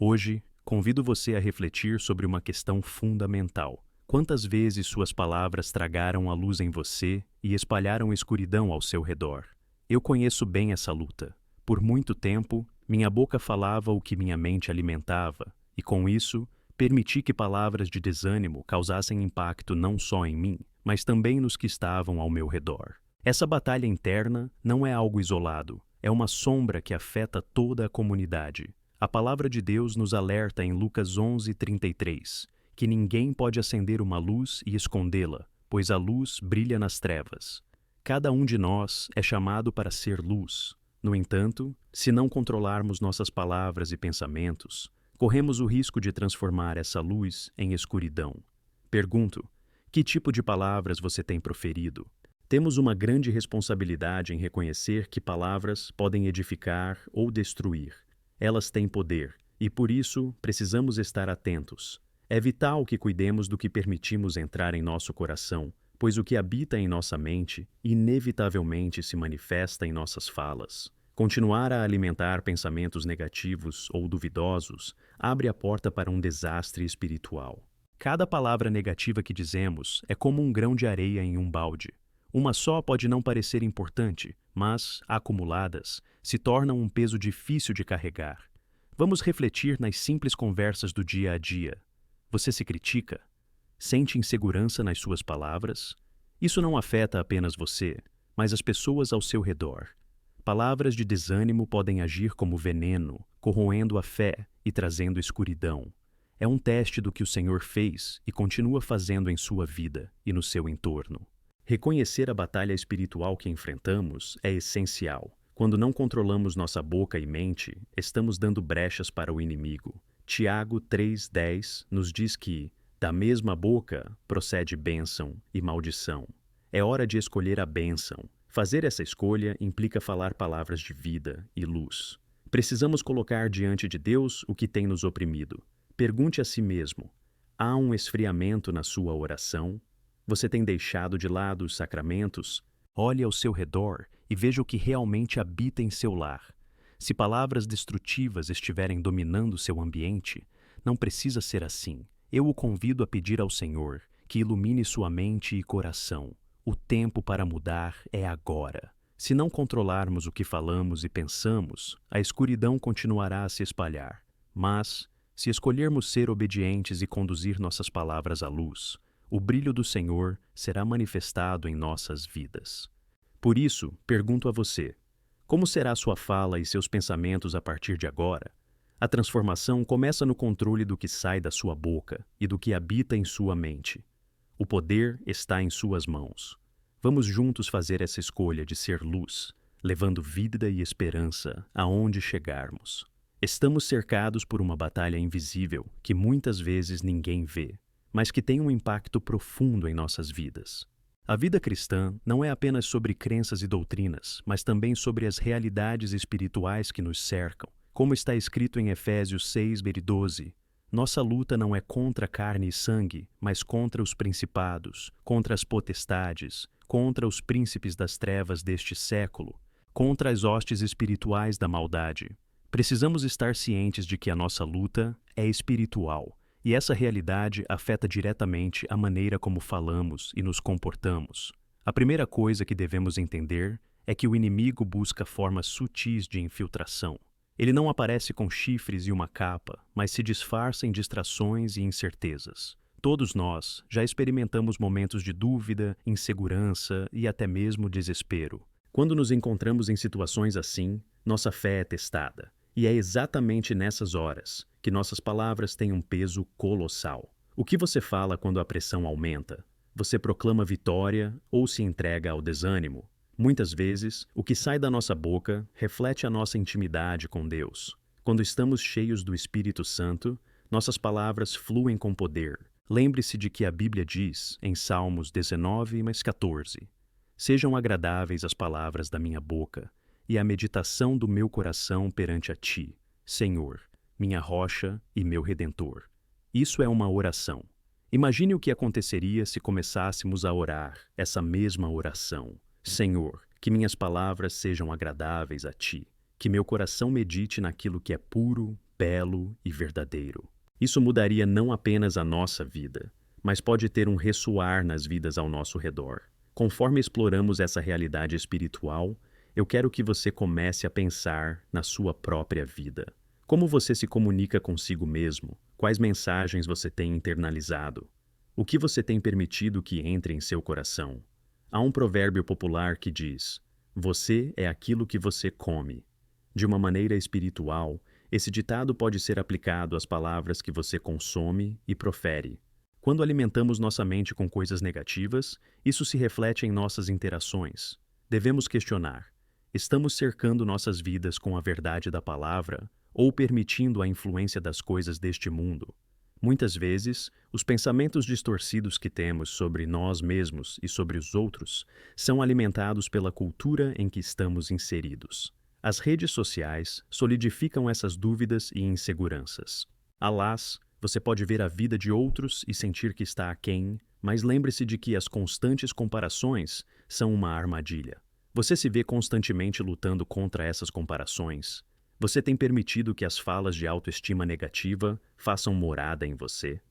Hoje, convido você a refletir sobre uma questão fundamental. Quantas vezes suas palavras tragaram a luz em você e espalharam escuridão ao seu redor? Eu conheço bem essa luta. Por muito tempo, minha boca falava o que minha mente alimentava, e com isso, permiti que palavras de desânimo causassem impacto não só em mim, mas também nos que estavam ao meu redor. Essa batalha interna não é algo isolado, é uma sombra que afeta toda a comunidade. A palavra de Deus nos alerta em Lucas 11:33, que ninguém pode acender uma luz e escondê-la, pois a luz brilha nas trevas. Cada um de nós é chamado para ser luz. No entanto, se não controlarmos nossas palavras e pensamentos, corremos o risco de transformar essa luz em escuridão. Pergunto: que tipo de palavras você tem proferido? Temos uma grande responsabilidade em reconhecer que palavras podem edificar ou destruir. Elas têm poder, e por isso precisamos estar atentos. É vital que cuidemos do que permitimos entrar em nosso coração, pois o que habita em nossa mente inevitavelmente se manifesta em nossas falas. Continuar a alimentar pensamentos negativos ou duvidosos abre a porta para um desastre espiritual. Cada palavra negativa que dizemos é como um grão de areia em um balde. Uma só pode não parecer importante, mas, acumuladas, se tornam um peso difícil de carregar. Vamos refletir nas simples conversas do dia a dia. Você se critica? Sente insegurança nas suas palavras? Isso não afeta apenas você, mas as pessoas ao seu redor. Palavras de desânimo podem agir como veneno, corroendo a fé e trazendo escuridão. É um teste do que o Senhor fez e continua fazendo em sua vida e no seu entorno. Reconhecer a batalha espiritual que enfrentamos é essencial. Quando não controlamos nossa boca e mente, estamos dando brechas para o inimigo. Tiago 3:10 nos diz que, da mesma boca, procede bênção e maldição. É hora de escolher a bênção. Fazer essa escolha implica falar palavras de vida e luz. Precisamos colocar diante de Deus o que tem nos oprimido. Pergunte a si mesmo: há um esfriamento na sua oração? Você tem deixado de lado os sacramentos? Olhe ao seu redor e veja o que realmente habita em seu lar. Se palavras destrutivas estiverem dominando seu ambiente, não precisa ser assim. Eu o convido a pedir ao Senhor que ilumine sua mente e coração. O tempo para mudar é agora. Se não controlarmos o que falamos e pensamos, a escuridão continuará a se espalhar. Mas, se escolhermos ser obedientes e conduzir nossas palavras à luz, o brilho do Senhor será manifestado em nossas vidas. Por isso, pergunto a você: como será sua fala e seus pensamentos a partir de agora? A transformação começa no controle do que sai da sua boca e do que habita em sua mente. O poder está em suas mãos. Vamos juntos fazer essa escolha de ser luz, levando vida e esperança aonde chegarmos. Estamos cercados por uma batalha invisível que muitas vezes ninguém vê, mas que tem um impacto profundo em nossas vidas. A vida cristã não é apenas sobre crenças e doutrinas, mas também sobre as realidades espirituais que nos cercam. Como está escrito em Efésios 6:12, nossa luta não é contra carne e sangue, mas contra os principados, contra as potestades, contra os príncipes das trevas deste século, contra as hostes espirituais da maldade. Precisamos estar cientes de que a nossa luta é espiritual. E essa realidade afeta diretamente a maneira como falamos e nos comportamos. A primeira coisa que devemos entender é que o inimigo busca formas sutis de infiltração. Ele não aparece com chifres e uma capa, mas se disfarça em distrações e incertezas. Todos nós já experimentamos momentos de dúvida, insegurança e até mesmo desespero. Quando nos encontramos em situações assim, nossa fé é testada. E é exatamente nessas horas que nossas palavras têm um peso colossal. O que você fala quando a pressão aumenta? Você proclama vitória ou se entrega ao desânimo? Muitas vezes, o que sai da nossa boca reflete a nossa intimidade com Deus. Quando estamos cheios do Espírito Santo, nossas palavras fluem com poder. Lembre-se de que a Bíblia diz, em Salmos 19:14, sejam agradáveis as palavras da minha boca e a meditação do meu coração perante a Ti, Senhor, minha rocha e meu Redentor. Isso é uma oração. Imagine o que aconteceria se começássemos a orar essa mesma oração. Senhor, que minhas palavras sejam agradáveis a Ti, que meu coração medite naquilo que é puro, belo e verdadeiro. Isso mudaria não apenas a nossa vida, mas pode ter um ressoar nas vidas ao nosso redor. Conforme exploramos essa realidade espiritual, eu quero que você comece a pensar na sua própria vida. Como você se comunica consigo mesmo? Quais mensagens você tem internalizado? O que você tem permitido que entre em seu coração? Há um provérbio popular que diz: "Você é aquilo que você come." De uma maneira espiritual, esse ditado pode ser aplicado às palavras que você consome e profere. Quando alimentamos nossa mente com coisas negativas, isso se reflete em nossas interações. Devemos questionar: estamos cercando nossas vidas com a verdade da palavra ou permitindo a influência das coisas deste mundo? Muitas vezes, os pensamentos distorcidos que temos sobre nós mesmos e sobre os outros são alimentados pela cultura em que estamos inseridos. As redes sociais solidificam essas dúvidas e inseguranças. Alas, você pode ver a vida de outros e sentir que está aquém, mas lembre-se de que as constantes comparações são uma armadilha. Você se vê constantemente lutando contra essas comparações? Você tem permitido que as falas de autoestima negativa façam morada em você?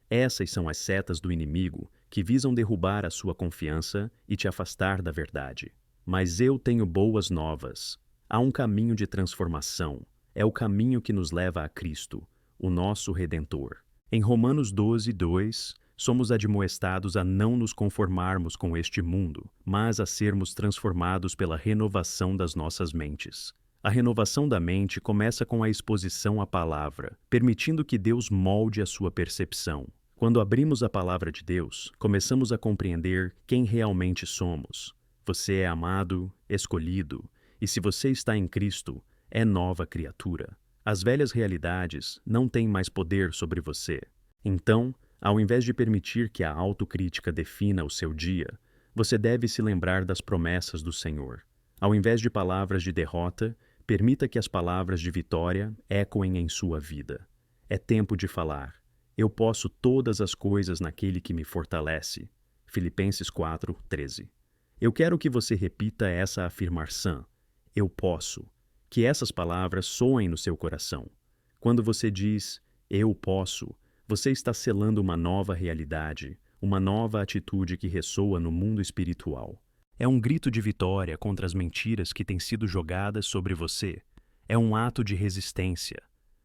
Essas são as setas do inimigo que visam derrubar a sua confiança e te afastar da verdade. Mas eu tenho boas novas. Há um caminho de transformação. É o caminho que nos leva a Cristo, o nosso Redentor. Em Romanos 12:2, somos admoestados a não nos conformarmos com este mundo, mas a sermos transformados pela renovação das nossas mentes. A renovação da mente começa com a exposição à palavra, permitindo que Deus molde a sua percepção. Quando abrimos a palavra de Deus, começamos a compreender quem realmente somos. Você é amado, escolhido, e se você está em Cristo, é nova criatura. As velhas realidades não têm mais poder sobre você. Então, ao invés de permitir que a autocrítica defina o seu dia, você deve se lembrar das promessas do Senhor. Ao invés de palavras de derrota, permita que as palavras de vitória ecoem em sua vida. É tempo de falar: eu posso todas as coisas naquele que me fortalece. Filipenses 4:13. Eu quero que você repita essa afirmação: eu posso. Que essas palavras soem no seu coração. Quando você diz eu posso, você está selando uma nova realidade, uma nova atitude que ressoa no mundo espiritual. É um grito de vitória contra as mentiras que têm sido jogadas sobre você. É um ato de resistência.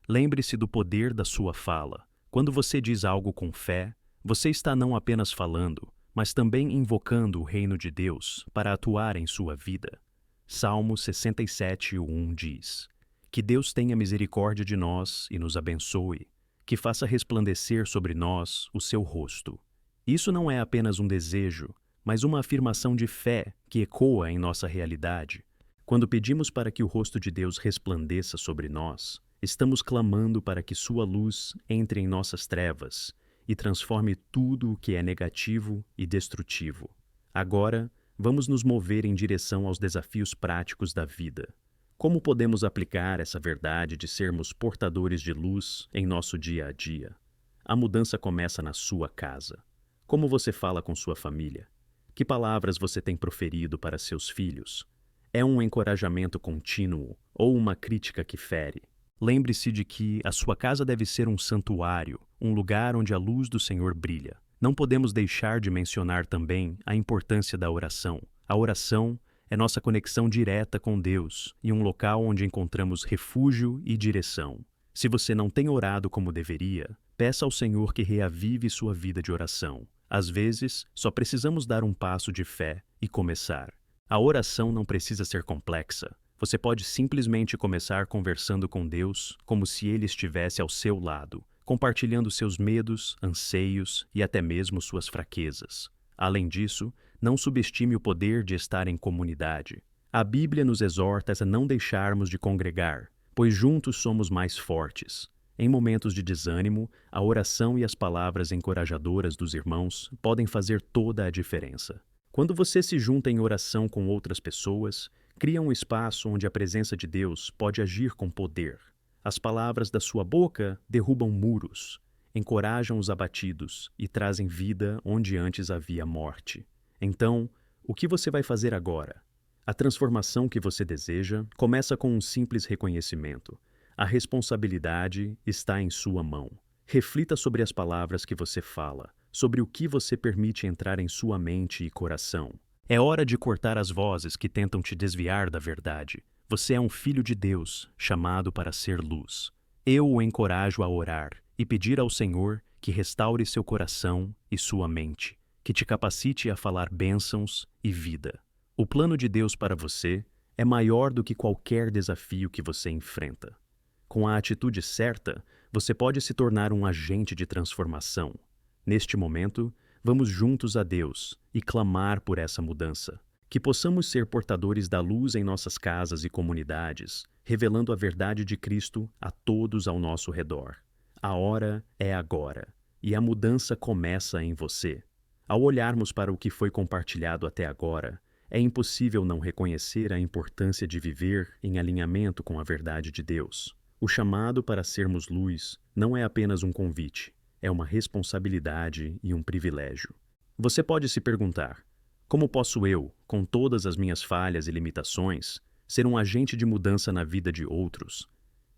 Lembre-se do poder da sua fala. Quando você diz algo com fé, você está não apenas falando, mas também invocando o reino de Deus para atuar em sua vida. Salmo 67:1 diz: que Deus tenha misericórdia de nós e nos abençoe, que faça resplandecer sobre nós o seu rosto. Isso não é apenas um desejo, mas uma afirmação de fé que ecoa em nossa realidade. Quando pedimos para que o rosto de Deus resplandeça sobre nós, estamos clamando para que sua luz entre em nossas trevas e transforme tudo o que é negativo e destrutivo. Agora, vamos nos mover em direção aos desafios práticos da vida. Como podemos aplicar essa verdade de sermos portadores de luz em nosso dia a dia? A mudança começa na sua casa. Como você fala com sua família? Que palavras você tem proferido para seus filhos? É um encorajamento contínuo ou uma crítica que fere? Lembre-se de que a sua casa deve ser um santuário, um lugar onde a luz do Senhor brilha. Não podemos deixar de mencionar também a importância da oração. A oração é nossa conexão direta com Deus e um local onde encontramos refúgio e direção. Se você não tem orado como deveria, peça ao Senhor que reavive sua vida de oração. Às vezes, só precisamos dar um passo de fé e começar. A oração não precisa ser complexa. Você pode simplesmente começar conversando com Deus como se Ele estivesse ao seu lado, compartilhando seus medos, anseios e até mesmo suas fraquezas. Além disso, não subestime o poder de estar em comunidade. A Bíblia nos exorta a não deixarmos de congregar, pois juntos somos mais fortes. Em momentos de desânimo, a oração e as palavras encorajadoras dos irmãos podem fazer toda a diferença. Quando você se junta em oração com outras pessoas, cria um espaço onde a presença de Deus pode agir com poder. As palavras da sua boca derrubam muros, encorajam os abatidos e trazem vida onde antes havia morte. Então, o que você vai fazer agora? A transformação que você deseja começa com um simples reconhecimento. A responsabilidade está em sua mão. Reflita sobre as palavras que você fala, sobre o que você permite entrar em sua mente e coração. É hora de cortar as vozes que tentam te desviar da verdade. Você é um filho de Deus, chamado para ser luz. Eu o encorajo a orar e pedir ao Senhor que restaure seu coração e sua mente, que te capacite a falar bênçãos e vida. O plano de Deus para você é maior do que qualquer desafio que você enfrenta. Com a atitude certa, você pode se tornar um agente de transformação. Neste momento, vamos juntos a Deus e clamar por essa mudança. Que possamos ser portadores da luz em nossas casas e comunidades, revelando a verdade de Cristo a todos ao nosso redor. A hora é agora, e a mudança começa em você. Ao olharmos para o que foi compartilhado até agora, é impossível não reconhecer a importância de viver em alinhamento com a verdade de Deus. O chamado para sermos luz não é apenas um convite, é uma responsabilidade e um privilégio. Você pode se perguntar: como posso eu, com todas as minhas falhas e limitações, ser um agente de mudança na vida de outros?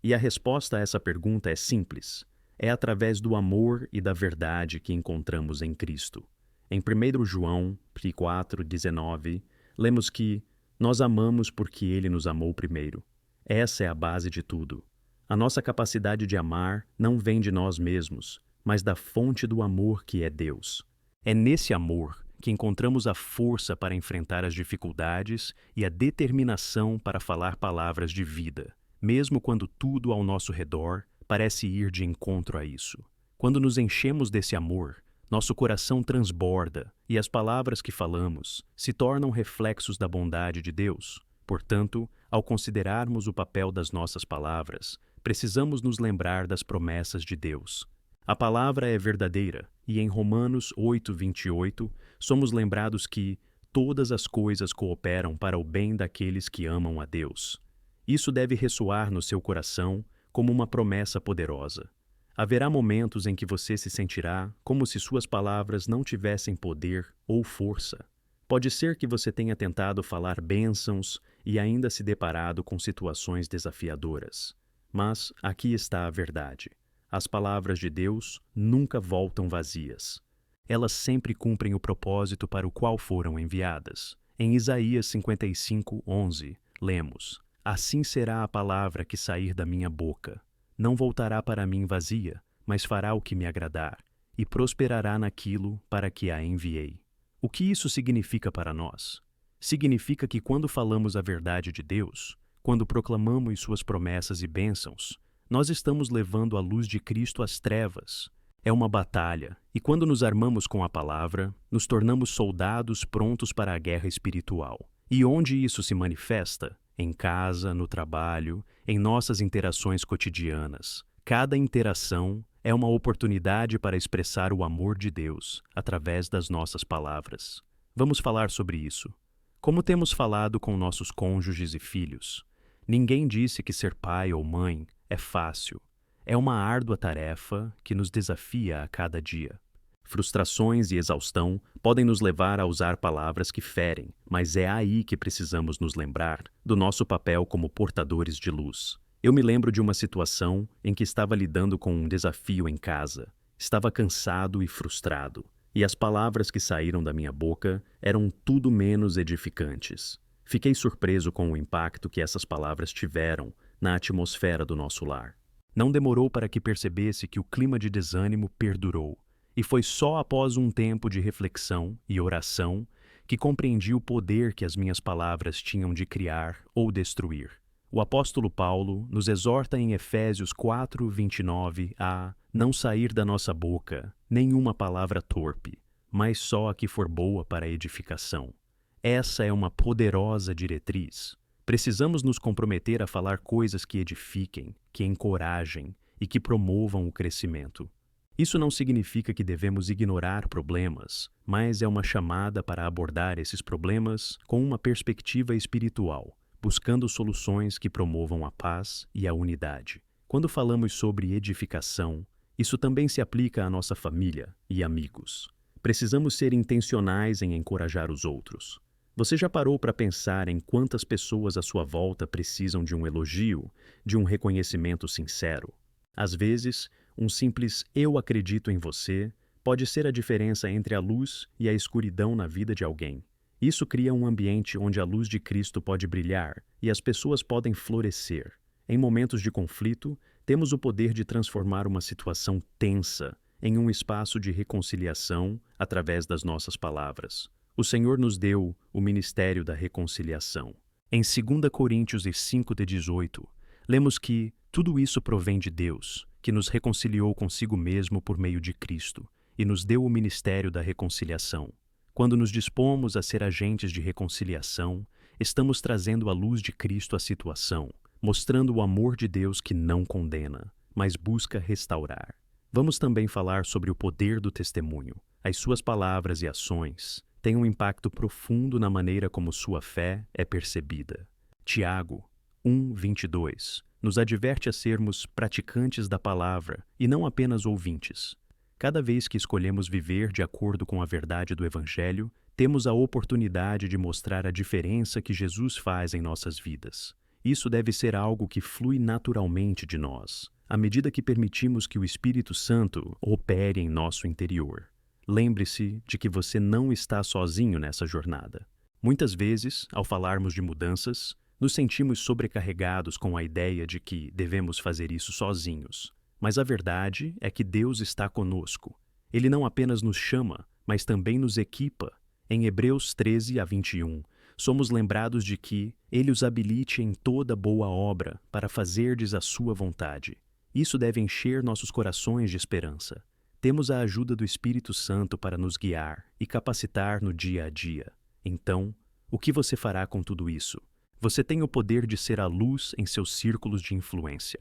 E a resposta a essa pergunta é simples. É através do amor e da verdade que encontramos em Cristo. Em 1 João 4,19, lemos que nós amamos porque Ele nos amou primeiro. Essa é a base de tudo. A nossa capacidade de amar não vem de nós mesmos, mas da fonte do amor que é Deus. É nesse amor que encontramos a força para enfrentar as dificuldades e a determinação para falar palavras de vida, mesmo quando tudo ao nosso redor parece ir de encontro a isso. Quando nos enchemos desse amor, nosso coração transborda e as palavras que falamos se tornam reflexos da bondade de Deus. Portanto, ao considerarmos o papel das nossas palavras, precisamos nos lembrar das promessas de Deus. A palavra é verdadeira, e em Romanos 8:28, somos lembrados que todas as coisas cooperam para o bem daqueles que amam a Deus. Isso deve ressoar no seu coração como uma promessa poderosa. Haverá momentos em que você se sentirá como se suas palavras não tivessem poder ou força. Pode ser que você tenha tentado falar bênçãos e ainda se deparado com situações desafiadoras. Mas aqui está a verdade. As palavras de Deus nunca voltam vazias. Elas sempre cumprem o propósito para o qual foram enviadas. Em Isaías 55:11, lemos: Assim será a palavra que sair da minha boca. Não voltará para mim vazia, mas fará o que me agradar, e prosperará naquilo para que a enviei. O que isso significa para nós? Significa que quando falamos a verdade de Deus, quando proclamamos suas promessas e bênçãos, nós estamos levando a luz de Cristo às trevas. É uma batalha, e quando nos armamos com a palavra, nos tornamos soldados prontos para a guerra espiritual. E onde isso se manifesta? Em casa, no trabalho, em nossas interações cotidianas. Cada interação é uma oportunidade para expressar o amor de Deus através das nossas palavras. Vamos falar sobre isso. Como temos falado com nossos cônjuges e filhos, ninguém disse que ser pai ou mãe é fácil. É uma árdua tarefa que nos desafia a cada dia. Frustrações e exaustão podem nos levar a usar palavras que ferem, mas é aí que precisamos nos lembrar do nosso papel como portadores de luz. Eu me lembro de uma situação em que estava lidando com um desafio em casa. Estava cansado e frustrado, e as palavras que saíram da minha boca eram tudo menos edificantes. Fiquei surpreso com o impacto que essas palavras tiveram na atmosfera do nosso lar. Não demorou para que percebesse que o clima de desânimo perdurou. E foi só após um tempo de reflexão e oração que compreendi o poder que as minhas palavras tinham de criar ou destruir. O apóstolo Paulo nos exorta em Efésios 4:29 a não sair da nossa boca nenhuma palavra torpe, mas só a que for boa para a edificação. Essa é uma poderosa diretriz. Precisamos nos comprometer a falar coisas que edifiquem, que encorajem e que promovam o crescimento. Isso não significa que devemos ignorar problemas, mas é uma chamada para abordar esses problemas com uma perspectiva espiritual, buscando soluções que promovam a paz e a unidade. Quando falamos sobre edificação, isso também se aplica à nossa família e amigos. Precisamos ser intencionais em encorajar os outros. Você já parou para pensar em quantas pessoas à sua volta precisam de um elogio, de um reconhecimento sincero? Às vezes, um simples "eu acredito em você" pode ser a diferença entre a luz e a escuridão na vida de alguém. Isso cria um ambiente onde a luz de Cristo pode brilhar e as pessoas podem florescer. Em momentos de conflito, temos o poder de transformar uma situação tensa em um espaço de reconciliação através das nossas palavras. O Senhor nos deu o ministério da reconciliação. Em 2 Coríntios 5:18, lemos que tudo isso provém de Deus, que nos reconciliou consigo mesmo por meio de Cristo, e nos deu o ministério da reconciliação. Quando nos dispomos a ser agentes de reconciliação, estamos trazendo a luz de Cristo à situação, mostrando o amor de Deus que não condena, mas busca restaurar. Vamos também falar sobre o poder do testemunho. As suas palavras e ações têm um impacto profundo na maneira como sua fé é percebida. Tiago 1:22 nos adverte a sermos praticantes da palavra e não apenas ouvintes. Cada vez que escolhemos viver de acordo com a verdade do Evangelho, temos a oportunidade de mostrar a diferença que Jesus faz em nossas vidas. Isso deve ser algo que flui naturalmente de nós, à medida que permitimos que o Espírito Santo opere em nosso interior. Lembre-se de que você não está sozinho nessa jornada. Muitas vezes, ao falarmos de mudanças, nos sentimos sobrecarregados com a ideia de que devemos fazer isso sozinhos. Mas a verdade é que Deus está conosco. Ele não apenas nos chama, mas também nos equipa. Em Hebreus 13:21, somos lembrados de que Ele os habilite em toda boa obra para fazerdes a sua vontade. Isso deve encher nossos corações de esperança. Temos a ajuda do Espírito Santo para nos guiar e capacitar no dia a dia. Então, o que você fará com tudo isso? Você tem o poder de ser a luz em seus círculos de influência.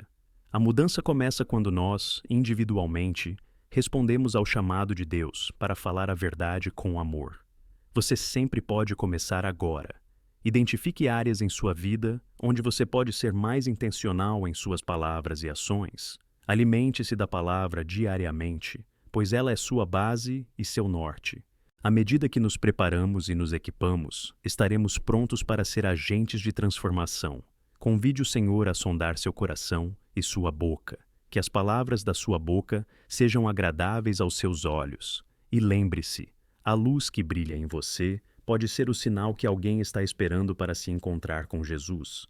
A mudança começa quando nós, individualmente, respondemos ao chamado de Deus para falar a verdade com amor. Você sempre pode começar agora. Identifique áreas em sua vida onde você pode ser mais intencional em suas palavras e ações. Alimente-se da palavra diariamente, pois ela é sua base e seu norte. À medida que nos preparamos e nos equipamos, estaremos prontos para ser agentes de transformação. Convide o Senhor a sondar seu coração e sua boca, que as palavras da sua boca sejam agradáveis aos seus olhos. E lembre-se, a luz que brilha em você pode ser o sinal que alguém está esperando para se encontrar com Jesus.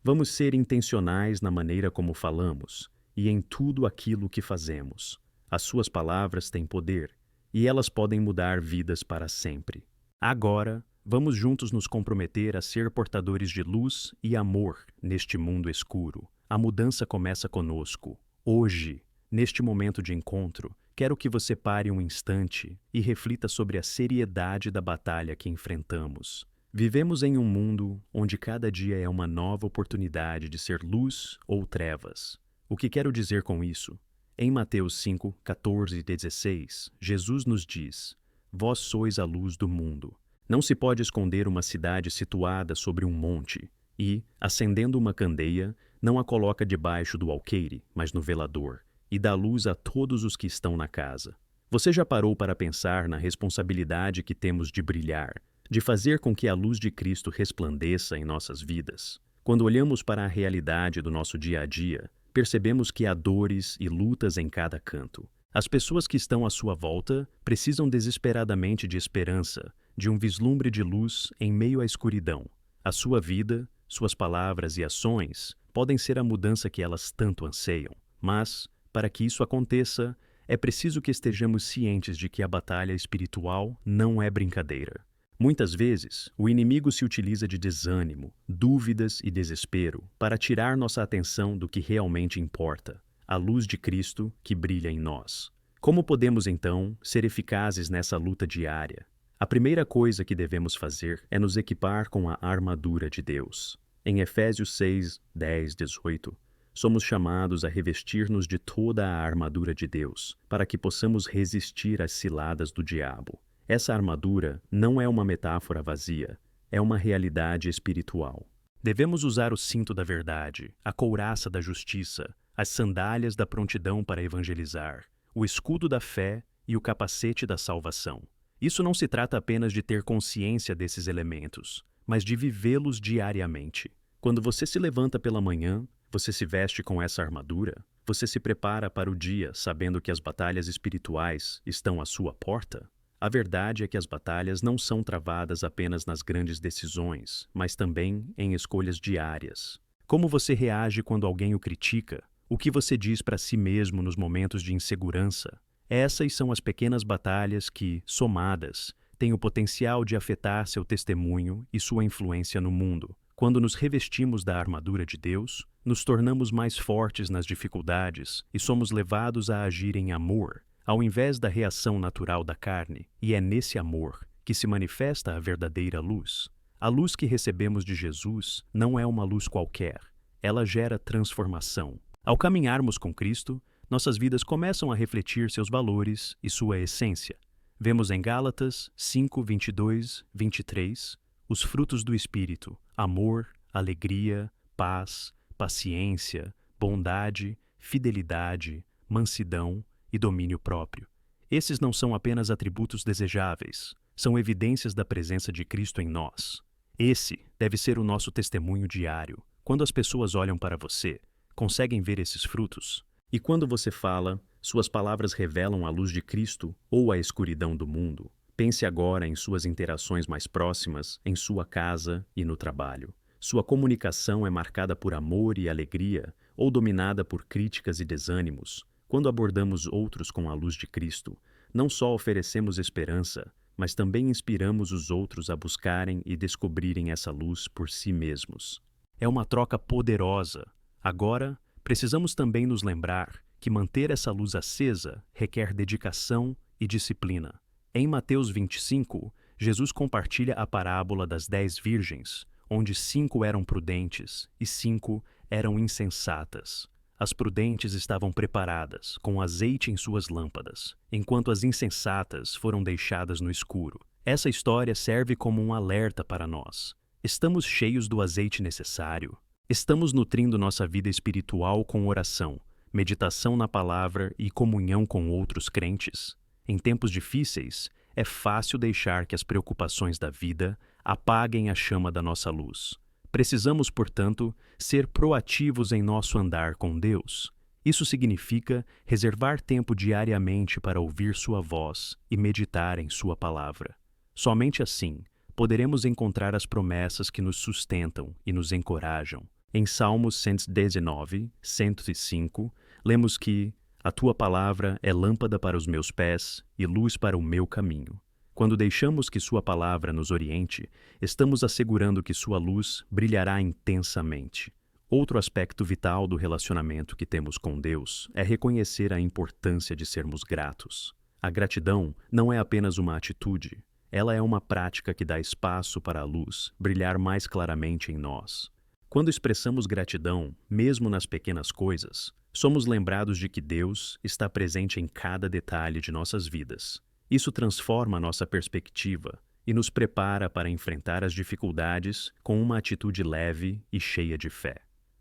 Vamos ser intencionais na maneira como falamos e em tudo aquilo que fazemos. As suas palavras têm poder e elas podem mudar vidas para sempre. Agora, vamos juntos nos comprometer a ser portadores de luz e amor neste mundo escuro. A mudança começa conosco. Hoje, neste momento de encontro, quero que você pare um instante e reflita sobre a seriedade da batalha que enfrentamos. Vivemos em um mundo onde cada dia é uma nova oportunidade de ser luz ou trevas. O que quero dizer com isso? Em Mateus 5:14-16, Jesus nos diz: Vós sois a luz do mundo. Não se pode esconder uma cidade situada sobre um monte e, acendendo uma candeia, não a coloca debaixo do alqueire, mas no velador, e dá luz a todos os que estão na casa. Você já parou para pensar na responsabilidade que temos de brilhar, de fazer com que a luz de Cristo resplandeça em nossas vidas? Quando olhamos para a realidade do nosso dia a dia, percebemos que há dores e lutas em cada canto. As pessoas que estão à sua volta precisam desesperadamente de esperança, de um vislumbre de luz em meio à escuridão. A sua vida, suas palavras e ações podem ser a mudança que elas tanto anseiam. Mas, para que isso aconteça, é preciso que estejamos cientes de que a batalha espiritual não é brincadeira. Muitas vezes, o inimigo se utiliza de desânimo, dúvidas e desespero para tirar nossa atenção do que realmente importa, a luz de Cristo que brilha em nós. Como podemos, então, ser eficazes nessa luta diária? A primeira coisa que devemos fazer é nos equipar com a armadura de Deus. Em Efésios 6:10-18, somos chamados a revestir-nos de toda a armadura de Deus, para que possamos resistir às ciladas do diabo. Essa armadura não é uma metáfora vazia, é uma realidade espiritual. Devemos usar o cinto da verdade, a couraça da justiça, as sandálias da prontidão para evangelizar, o escudo da fé e o capacete da salvação. Isso não se trata apenas de ter consciência desses elementos, mas de vivê-los diariamente. Quando você se levanta pela manhã, você se veste com essa armadura, você se prepara para o dia sabendo que as batalhas espirituais estão à sua porta? A verdade é que as batalhas não são travadas apenas nas grandes decisões, mas também em escolhas diárias. Como você reage quando alguém o critica? O que você diz para si mesmo nos momentos de insegurança? Essas são as pequenas batalhas que, somadas, têm o potencial de afetar seu testemunho e sua influência no mundo. Quando nos revestimos da armadura de Deus, nos tornamos mais fortes nas dificuldades e somos levados a agir em amor, ao invés da reação natural da carne, e é nesse amor que se manifesta a verdadeira luz. A luz que recebemos de Jesus não é uma luz qualquer, ela gera transformação. Ao caminharmos com Cristo, nossas vidas começam a refletir seus valores e sua essência. Vemos em Gálatas 5, 22, 23, os frutos do Espírito: amor, alegria, paz, paciência, bondade, fidelidade, mansidão e domínio próprio. Esses não são apenas atributos desejáveis, são evidências da presença de Cristo em nós. Esse deve ser o nosso testemunho diário. Quando as pessoas olham para você, conseguem ver esses frutos? E quando você fala, suas palavras revelam a luz de Cristo ou a escuridão do mundo? Pense agora em suas interações mais próximas, em sua casa e no trabalho. Sua comunicação é marcada por amor e alegria ou dominada por críticas e desânimos? Quando abordamos outros com a luz de Cristo, não só oferecemos esperança, mas também inspiramos os outros a buscarem e descobrirem essa luz por si mesmos. É uma troca poderosa. Agora, precisamos também nos lembrar que manter essa luz acesa requer dedicação e disciplina. Em Mateus 25, Jesus compartilha a parábola das 10 virgens, onde 5 eram prudentes e 5 eram insensatas. As prudentes estavam preparadas, com azeite em suas lâmpadas, enquanto as insensatas foram deixadas no escuro. Essa história serve como um alerta para nós. Estamos cheios do azeite necessário? Estamos nutrindo nossa vida espiritual com oração, meditação na palavra e comunhão com outros crentes? Em tempos difíceis, é fácil deixar que as preocupações da vida apaguem a chama da nossa luz. Precisamos, portanto, ser proativos em nosso andar com Deus. Isso significa reservar tempo diariamente para ouvir sua voz e meditar em sua palavra. Somente assim, poderemos encontrar as promessas que nos sustentam e nos encorajam. Em Salmos 119, 105, lemos que a tua palavra é lâmpada para os meus pés e luz para o meu caminho. Quando deixamos que sua palavra nos oriente, estamos assegurando que sua luz brilhará intensamente. Outro aspecto vital do relacionamento que temos com Deus é reconhecer a importância de sermos gratos. A gratidão não é apenas uma atitude, ela é uma prática que dá espaço para a luz brilhar mais claramente em nós. Quando expressamos gratidão, mesmo nas pequenas coisas, somos lembrados de que Deus está presente em cada detalhe de nossas vidas. Isso transforma nossa perspectiva e nos prepara para enfrentar as dificuldades com uma atitude leve e cheia de fé.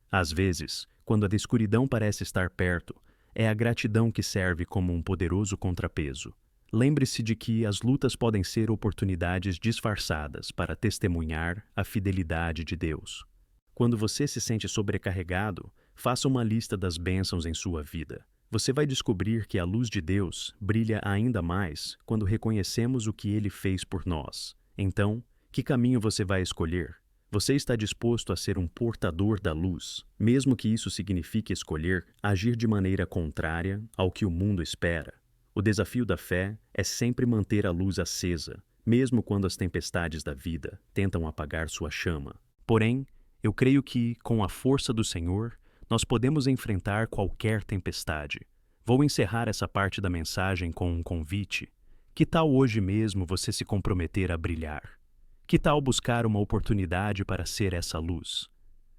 Às vezes, quando a escuridão parece estar perto, é a gratidão que serve como um poderoso contrapeso. Lembre-se de que as lutas podem ser oportunidades disfarçadas para testemunhar a fidelidade de Deus. Quando você se sente sobrecarregado, faça uma lista das bênçãos em sua vida. Você vai descobrir que a luz de Deus brilha ainda mais quando reconhecemos o que Ele fez por nós. Então, que caminho você vai escolher? Você está disposto a ser um portador da luz, mesmo que isso signifique escolher agir de maneira contrária ao que o mundo espera? O desafio da fé é sempre manter a luz acesa, mesmo quando as tempestades da vida tentam apagar sua chama. Porém, eu creio que, com a força do Senhor, nós podemos enfrentar qualquer tempestade. Vou encerrar essa parte da mensagem com um convite. Que tal hoje mesmo você se comprometer a brilhar? Que tal buscar uma oportunidade para ser essa luz?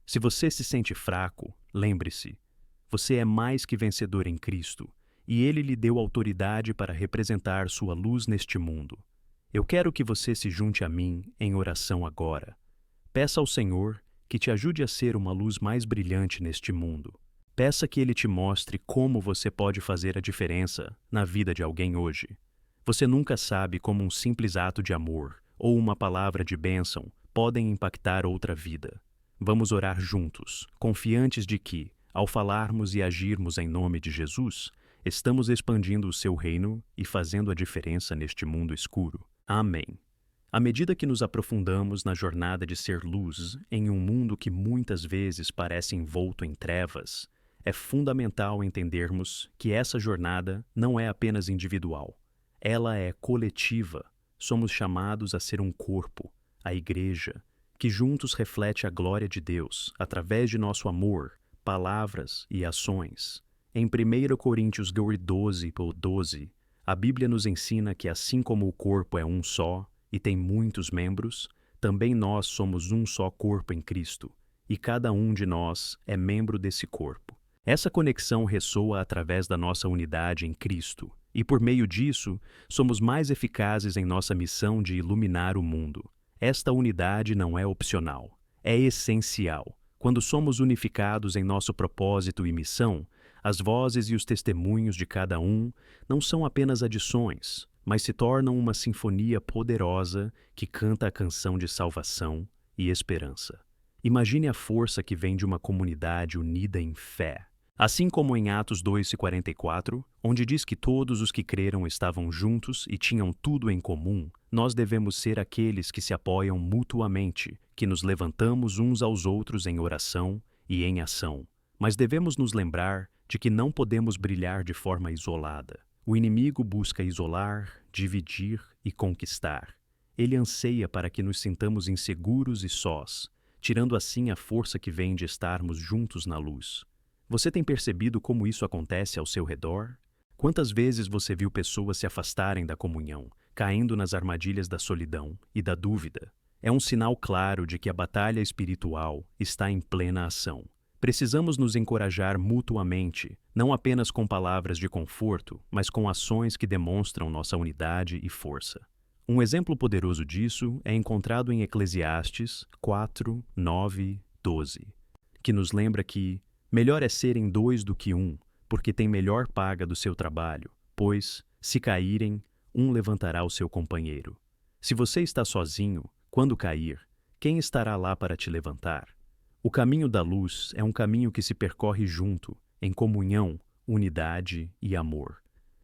Se você se sente fraco, lembre-se, você é mais que vencedor em Cristo, e Ele lhe deu autoridade para representar sua luz neste mundo. Eu quero que você se junte a mim em oração agora. Peça ao Senhor que te ajude a ser uma luz mais brilhante neste mundo. Peça que Ele te mostre como você pode fazer a diferença na vida de alguém hoje. Você nunca sabe como um simples ato de amor ou uma palavra de bênção podem impactar outra vida. Vamos orar juntos, confiantes de que, ao falarmos e agirmos em nome de Jesus, estamos expandindo o seu reino e fazendo a diferença neste mundo escuro. Amém. À medida que nos aprofundamos na jornada de ser luz em um mundo que muitas vezes parece envolto em trevas, é fundamental entendermos que essa jornada não é apenas individual. Ela é coletiva. Somos chamados a ser um corpo, a Igreja, que juntos reflete a glória de Deus através de nosso amor, palavras e ações. Em 1 Coríntios 12:12, a Bíblia nos ensina que assim como o corpo é um só e tem muitos membros, também nós somos um só corpo em Cristo, e cada um de nós é membro desse corpo. Essa conexão ressoa através da nossa unidade em Cristo, e por meio disso, somos mais eficazes em nossa missão de iluminar o mundo. Esta unidade não é opcional, é essencial. Quando somos unificados em nosso propósito e missão, as vozes e os testemunhos de cada um não são apenas adições, mas se tornam uma sinfonia poderosa que canta a canção de salvação e esperança. Imagine a força que vem de uma comunidade unida em fé. Assim como em Atos 2:44, onde diz que todos os que creram estavam juntos e tinham tudo em comum, nós devemos ser aqueles que se apoiam mutuamente, que nos levantamos uns aos outros em oração e em ação. Mas devemos nos lembrar de que não podemos brilhar de forma isolada. O inimigo busca isolar, dividir e conquistar. Ele anseia para que nos sintamos inseguros e sós, tirando assim a força que vem de estarmos juntos na luz. Você tem percebido como isso acontece ao seu redor? Quantas vezes você viu pessoas se afastarem da comunhão, caindo nas armadilhas da solidão e da dúvida? É um sinal claro de que a batalha espiritual está em plena ação. Precisamos nos encorajar mutuamente, não apenas com palavras de conforto, mas com ações que demonstram nossa unidade e força. Um exemplo poderoso disso é encontrado em Eclesiastes 4:9-12, que nos lembra que melhor é serem dois do que um, porque tem melhor paga do seu trabalho, pois, se caírem, um levantará o seu companheiro. Se você está sozinho, quando cair, quem estará lá para te levantar? O caminho da luz é um caminho que se percorre junto, em comunhão, unidade e amor.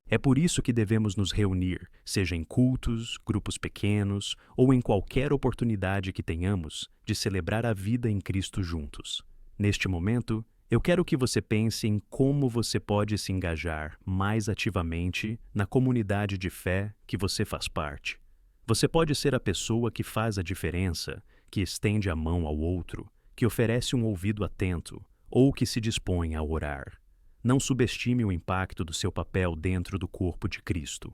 É por isso que devemos nos reunir, seja em cultos, grupos pequenos ou em qualquer oportunidade que tenhamos de celebrar a vida em Cristo juntos. Neste momento, eu quero que você pense em como você pode se engajar mais ativamente na comunidade de fé que você faz parte. Você pode ser a pessoa que faz a diferença, que estende a mão ao outro, que oferece um ouvido atento ou que se dispõe a orar. Não subestime o impacto do seu papel dentro do corpo de Cristo.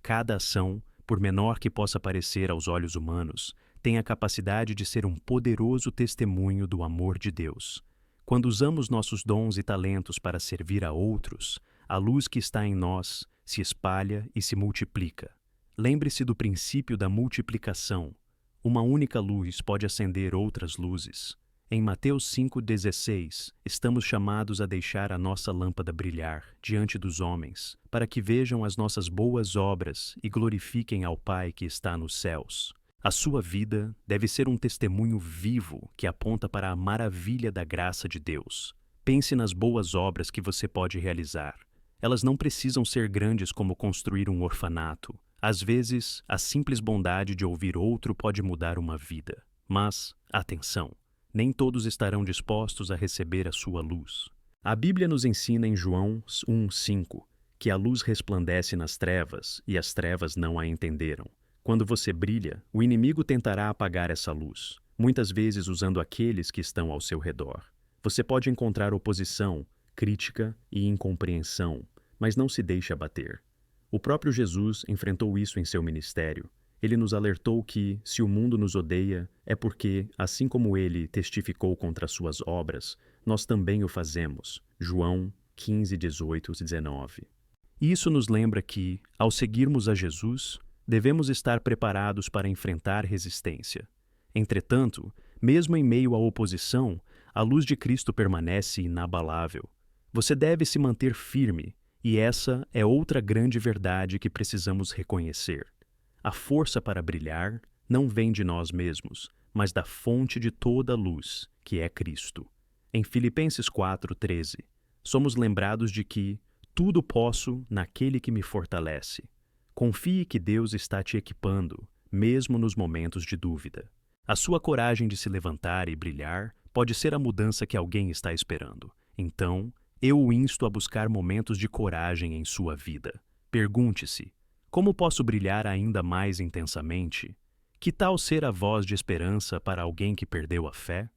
Cada ação, por menor que possa parecer aos olhos humanos, tem a capacidade de ser um poderoso testemunho do amor de Deus. Quando usamos nossos dons e talentos para servir a outros, a luz que está em nós se espalha e se multiplica. Lembre-se do princípio da multiplicação. Uma única luz pode acender outras luzes. Em Mateus 5,16, estamos chamados a deixar a nossa lâmpada brilhar diante dos homens, para que vejam as nossas boas obras e glorifiquem ao Pai que está nos céus. A sua vida deve ser um testemunho vivo que aponta para a maravilha da graça de Deus. Pense nas boas obras que você pode realizar. Elas não precisam ser grandes como construir um orfanato. Às vezes, a simples bondade de ouvir outro pode mudar uma vida. Mas, atenção! Nem todos estarão dispostos a receber a sua luz. A Bíblia nos ensina em João 1:5 que a luz resplandece nas trevas e as trevas não a entenderam. Quando você brilha, o inimigo tentará apagar essa luz, muitas vezes usando aqueles que estão ao seu redor. Você pode encontrar oposição, crítica e incompreensão, mas não se deixe abater. O próprio Jesus enfrentou isso em seu ministério. Ele nos alertou que, se o mundo nos odeia, é porque, assim como ele testificou contra as suas obras, nós também o fazemos. João 15:18-19. Isso nos lembra que, ao seguirmos a Jesus, devemos estar preparados para enfrentar resistência. Entretanto, mesmo em meio à oposição, a luz de Cristo permanece inabalável. Você deve se manter firme E essa é outra grande verdade que precisamos reconhecer. A força para brilhar não vem de nós mesmos, mas da fonte de toda a luz, que é Cristo. Em Filipenses 4:13, somos lembrados de que tudo posso naquele que me fortalece. Confie que Deus está te equipando, mesmo nos momentos de dúvida. A sua coragem de se levantar e brilhar pode ser a mudança que alguém está esperando. Então, eu o insto a buscar momentos de coragem em sua vida. Pergunte-se: como posso brilhar ainda mais intensamente? Que tal ser a voz de esperança para alguém que perdeu a fé?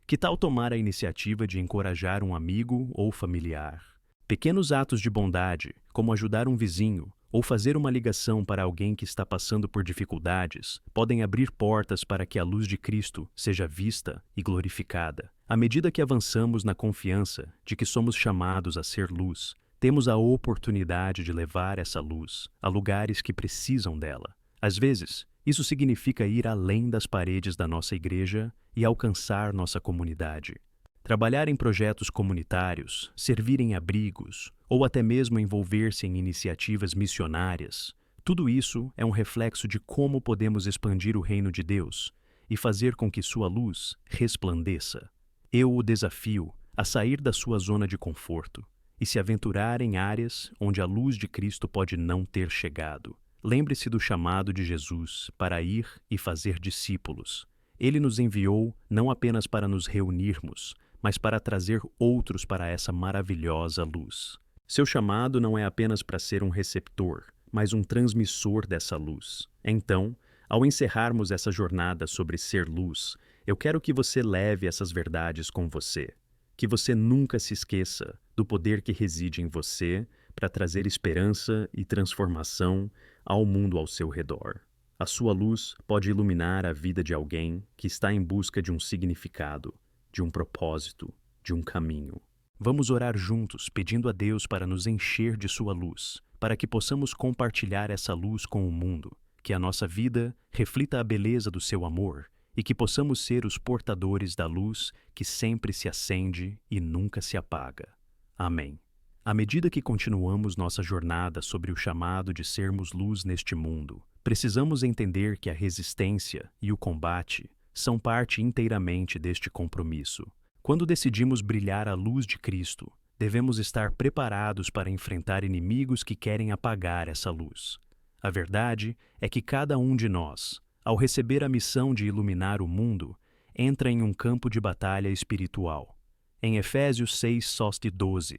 Que tal tomar a iniciativa de encorajar um amigo ou familiar? Pequenos atos de bondade, como ajudar um vizinho ou fazer uma ligação para alguém que está passando por dificuldades, podem abrir portas para que a luz de Cristo seja vista e glorificada. À medida que avançamos na confiança de que somos chamados a ser luz, temos a oportunidade de levar essa luz a lugares que precisam dela. Às vezes, isso significa ir além das paredes da nossa igreja e alcançar nossa comunidade. Trabalhar em projetos comunitários, servir em abrigos ou até mesmo envolver-se em iniciativas missionárias, tudo isso é um reflexo de como podemos expandir o reino de Deus e fazer com que sua luz resplandeça. Eu o desafio a sair da sua zona de conforto e se aventurar em áreas onde a luz de Cristo pode não ter chegado. Lembre-se do chamado de Jesus para ir e fazer discípulos. Ele nos enviou não apenas para nos reunirmos, mas para trazer outros para essa maravilhosa luz. Seu chamado não é apenas para ser um receptor, mas um transmissor dessa luz. Então, ao encerrarmos essa jornada sobre ser luz, eu quero que você leve essas verdades com você. Que você nunca se esqueça do poder que reside em você para trazer esperança e transformação ao mundo ao seu redor. A sua luz pode iluminar a vida de alguém que está em busca de um significado, de um propósito, de um caminho. Vamos orar juntos, pedindo a Deus para nos encher de sua luz, para que possamos compartilhar essa luz com o mundo, que a nossa vida reflita a beleza do seu amor e que possamos ser os portadores da luz que sempre se acende e nunca se apaga. Amém. À medida que continuamos nossa jornada sobre o chamado de sermos luz neste mundo, precisamos entender que a resistência e o combate são parte inteiramente deste compromisso. Quando decidimos brilhar a luz de Cristo, devemos estar preparados para enfrentar inimigos que querem apagar essa luz. A verdade é que cada um de nós, ao receber a missão de iluminar o mundo, entra em um campo de batalha espiritual. Em Efésios 6:12,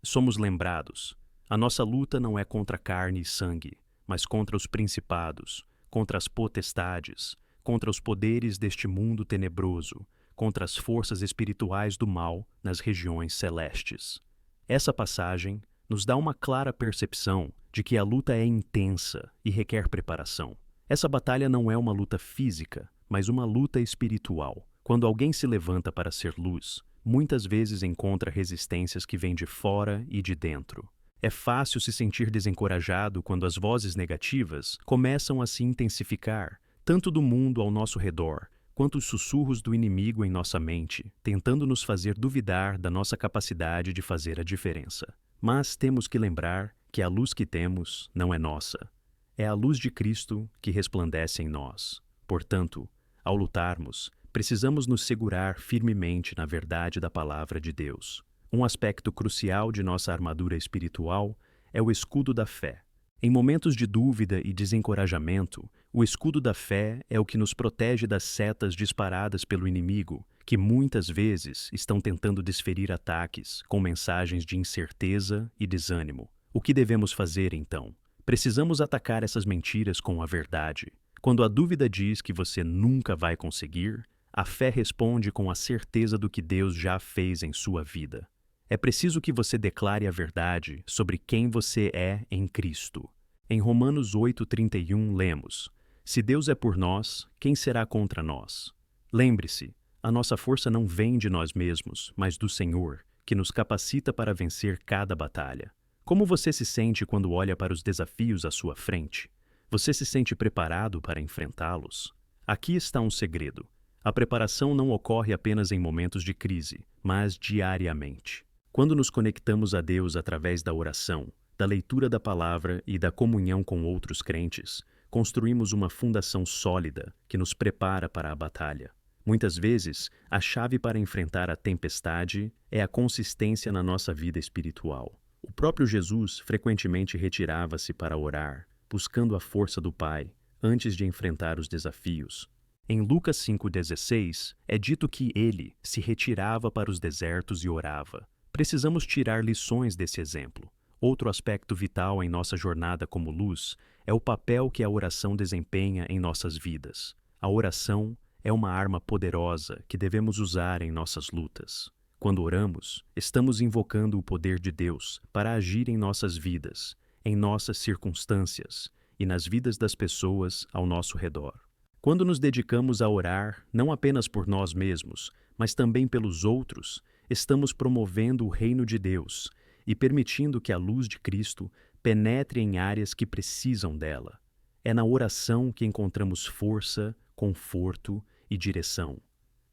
somos lembrados: a nossa luta não é contra carne e sangue, mas contra os principados, contra as potestades, contra os poderes deste mundo tenebroso, contra as forças espirituais do mal nas regiões celestes. Essa passagem nos dá uma clara percepção de que a luta é intensa e requer preparação. Essa batalha não é uma luta física, mas uma luta espiritual. Quando alguém se levanta para ser luz, muitas vezes encontra resistências que vêm de fora e de dentro. É fácil se sentir desencorajado quando as vozes negativas começam a se intensificar, tanto do mundo ao nosso redor, quanto os sussurros do inimigo em nossa mente, tentando nos fazer duvidar da nossa capacidade de fazer a diferença. Mas temos que lembrar que a luz que temos não é nossa. É a luz de Cristo que resplandece em nós. Portanto, ao lutarmos, precisamos nos segurar firmemente na verdade da palavra de Deus. Um aspecto crucial de nossa armadura espiritual é o escudo da fé. Em momentos de dúvida e desencorajamento, o escudo da fé é o que nos protege das setas disparadas pelo inimigo, que muitas vezes estão tentando desferir ataques com mensagens de incerteza e desânimo. O que devemos fazer, então? Precisamos atacar essas mentiras com a verdade. Quando a dúvida diz que você nunca vai conseguir, a fé responde com a certeza do que Deus já fez em sua vida. É preciso que você declare a verdade sobre quem você é em Cristo. Em Romanos 8:31 lemos: Se Deus é por nós, quem será contra nós? Lembre-se, a nossa força não vem de nós mesmos, mas do Senhor, que nos capacita para vencer cada batalha. Como você se sente quando olha para os desafios à sua frente? Você se sente preparado para enfrentá-los? Aqui está um segredo. A preparação não ocorre apenas em momentos de crise, mas diariamente. Quando nos conectamos a Deus através da oração, da leitura da palavra e da comunhão com outros crentes, construímos uma fundação sólida que nos prepara para a batalha. Muitas vezes, a chave para enfrentar a tempestade é a consistência na nossa vida espiritual. O próprio Jesus frequentemente retirava-se para orar, buscando a força do Pai, antes de enfrentar os desafios. Em Lucas 5,16, é dito que ele se retirava para os desertos e orava. Precisamos tirar lições desse exemplo. Outro aspecto vital em nossa jornada como luz é o papel que a oração desempenha em nossas vidas. A oração é uma arma poderosa que devemos usar em nossas lutas. Quando oramos, estamos invocando o poder de Deus para agir em nossas vidas, em nossas circunstâncias e nas vidas das pessoas ao nosso redor. Quando nos dedicamos a orar, não apenas por nós mesmos, mas também pelos outros, estamos promovendo o reino de Deus e permitindo que a luz de Cristo penetre em áreas que precisam dela. É na oração que encontramos força, conforto e direção.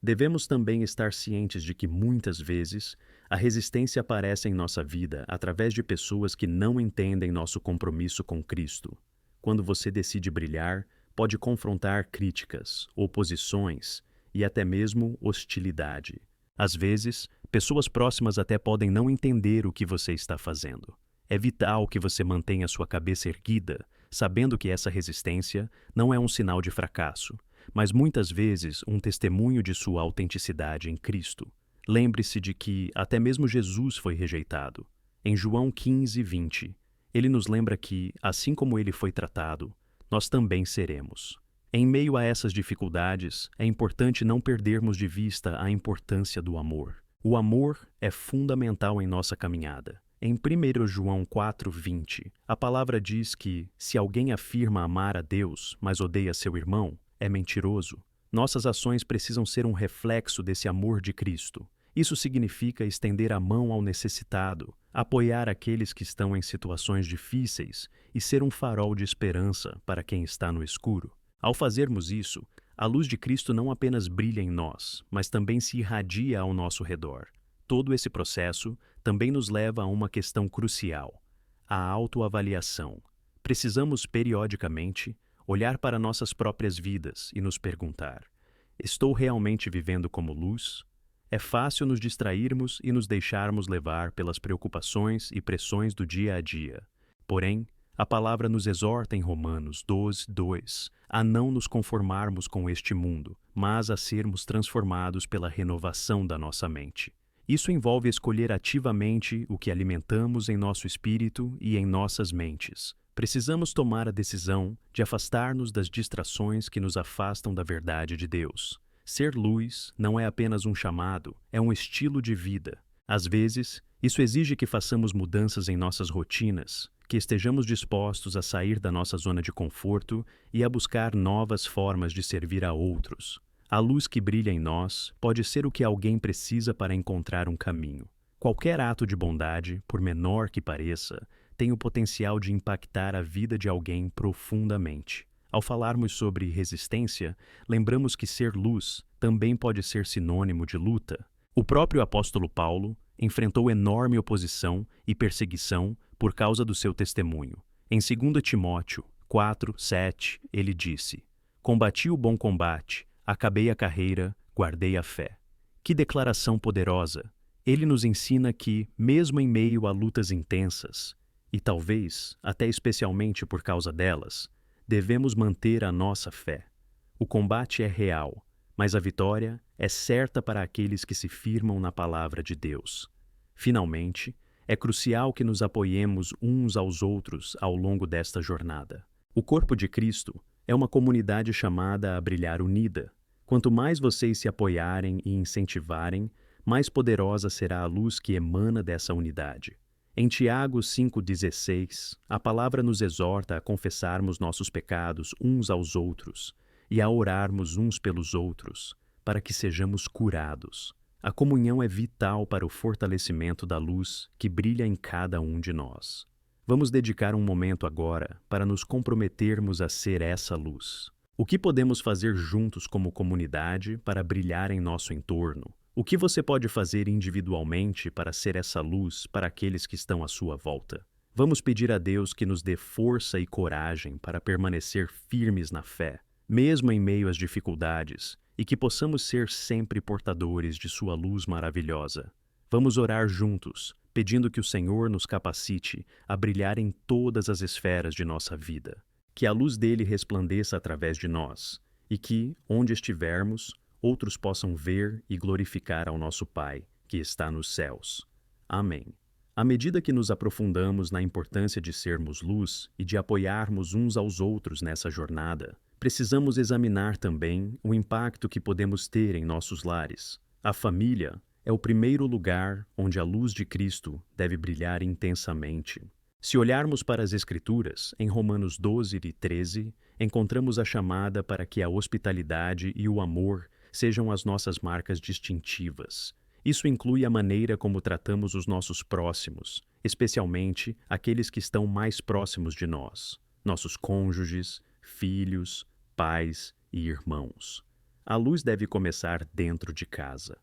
Devemos também estar cientes de que, muitas vezes, a resistência aparece em nossa vida através de pessoas que não entendem nosso compromisso com Cristo. Quando você decide brilhar, pode confrontar críticas, oposições e até mesmo hostilidade. Às vezes, pessoas próximas até podem não entender o que você está fazendo. É vital que você mantenha sua cabeça erguida, sabendo que essa resistência não é um sinal de fracasso, mas muitas vezes um testemunho de sua autenticidade em Cristo. Lembre-se de que até mesmo Jesus foi rejeitado. Em João 15:20, ele nos lembra que, assim como ele foi tratado, nós também seremos. Em meio a essas dificuldades, é importante não perdermos de vista a importância do amor. O amor é fundamental em nossa caminhada. Em 1 João 4:20, a palavra diz que, se alguém afirma amar a Deus, mas odeia seu irmão, é mentiroso. Nossas ações precisam ser um reflexo desse amor de Cristo. Isso significa estender a mão ao necessitado, apoiar aqueles que estão em situações difíceis e ser um farol de esperança para quem está no escuro. Ao fazermos isso, a luz de Cristo não apenas brilha em nós, mas também se irradia ao nosso redor. Todo esse processo também nos leva a uma questão crucial: a autoavaliação. Precisamos, periodicamente, olhar para nossas próprias vidas e nos perguntar: estou realmente vivendo como luz? É fácil nos distrairmos e nos deixarmos levar pelas preocupações e pressões do dia a dia. Porém, a palavra nos exorta em Romanos 12:2 a não nos conformarmos com este mundo, mas a sermos transformados pela renovação da nossa mente. Isso envolve escolher ativamente o que alimentamos em nosso espírito e em nossas mentes. Precisamos tomar a decisão de afastar-nos das distrações que nos afastam da verdade de Deus. Ser luz não é apenas um chamado, é um estilo de vida. Às vezes, isso exige que façamos mudanças em nossas rotinas, que estejamos dispostos a sair da nossa zona de conforto e a buscar novas formas de servir a outros. A luz que brilha em nós pode ser o que alguém precisa para encontrar um caminho. Qualquer ato de bondade, por menor que pareça, tem o potencial de impactar a vida de alguém profundamente. Ao falarmos sobre resistência, lembramos que ser luz também pode ser sinônimo de luta. O próprio apóstolo Paulo enfrentou enorme oposição e perseguição por causa do seu testemunho. Em 2 Timóteo 4:7, ele disse: "Combati o bom combate, acabei a carreira, guardei a fé." Que declaração poderosa! Ele nos ensina que, mesmo em meio a lutas intensas, e talvez até especialmente por causa delas, devemos manter a nossa fé. O combate é real, mas a vitória é certa para aqueles que se firmam na palavra de Deus. Finalmente, é crucial que nos apoiemos uns aos outros ao longo desta jornada. O corpo de Cristo é uma comunidade chamada a brilhar unida. Quanto mais vocês se apoiarem e incentivarem, mais poderosa será a luz que emana dessa unidade. Em Tiago 5,16, a palavra nos exorta a confessarmos nossos pecados uns aos outros e a orarmos uns pelos outros, para que sejamos curados. A comunhão é vital para o fortalecimento da luz que brilha em cada um de nós. Vamos dedicar um momento agora para nos comprometermos a ser essa luz. O que podemos fazer juntos como comunidade para brilhar em nosso entorno? O que você pode fazer individualmente para ser essa luz para aqueles que estão à sua volta? Vamos pedir a Deus que nos dê força e coragem para permanecer firmes na fé, mesmo em meio às dificuldades, e que possamos ser sempre portadores de sua luz maravilhosa. Vamos orar juntos, pedindo que o Senhor nos capacite a brilhar em todas as esferas de nossa vida, que a luz dele resplandeça através de nós, e que, onde estivermos, outros possam ver e glorificar ao nosso Pai, que está nos céus. Amém. À medida que nos aprofundamos na importância de sermos luz e de apoiarmos uns aos outros nessa jornada, precisamos examinar também o impacto que podemos ter em nossos lares. A família é o primeiro lugar onde a luz de Cristo deve brilhar intensamente. Se olharmos para as Escrituras, em Romanos 12 e 13, encontramos a chamada para que a hospitalidade e o amor sejam as nossas marcas distintivas. Isso inclui a maneira como tratamos os nossos próximos, especialmente aqueles que estão mais próximos de nós, nossos cônjuges, filhos, pais e irmãos. A luz deve começar dentro de casa.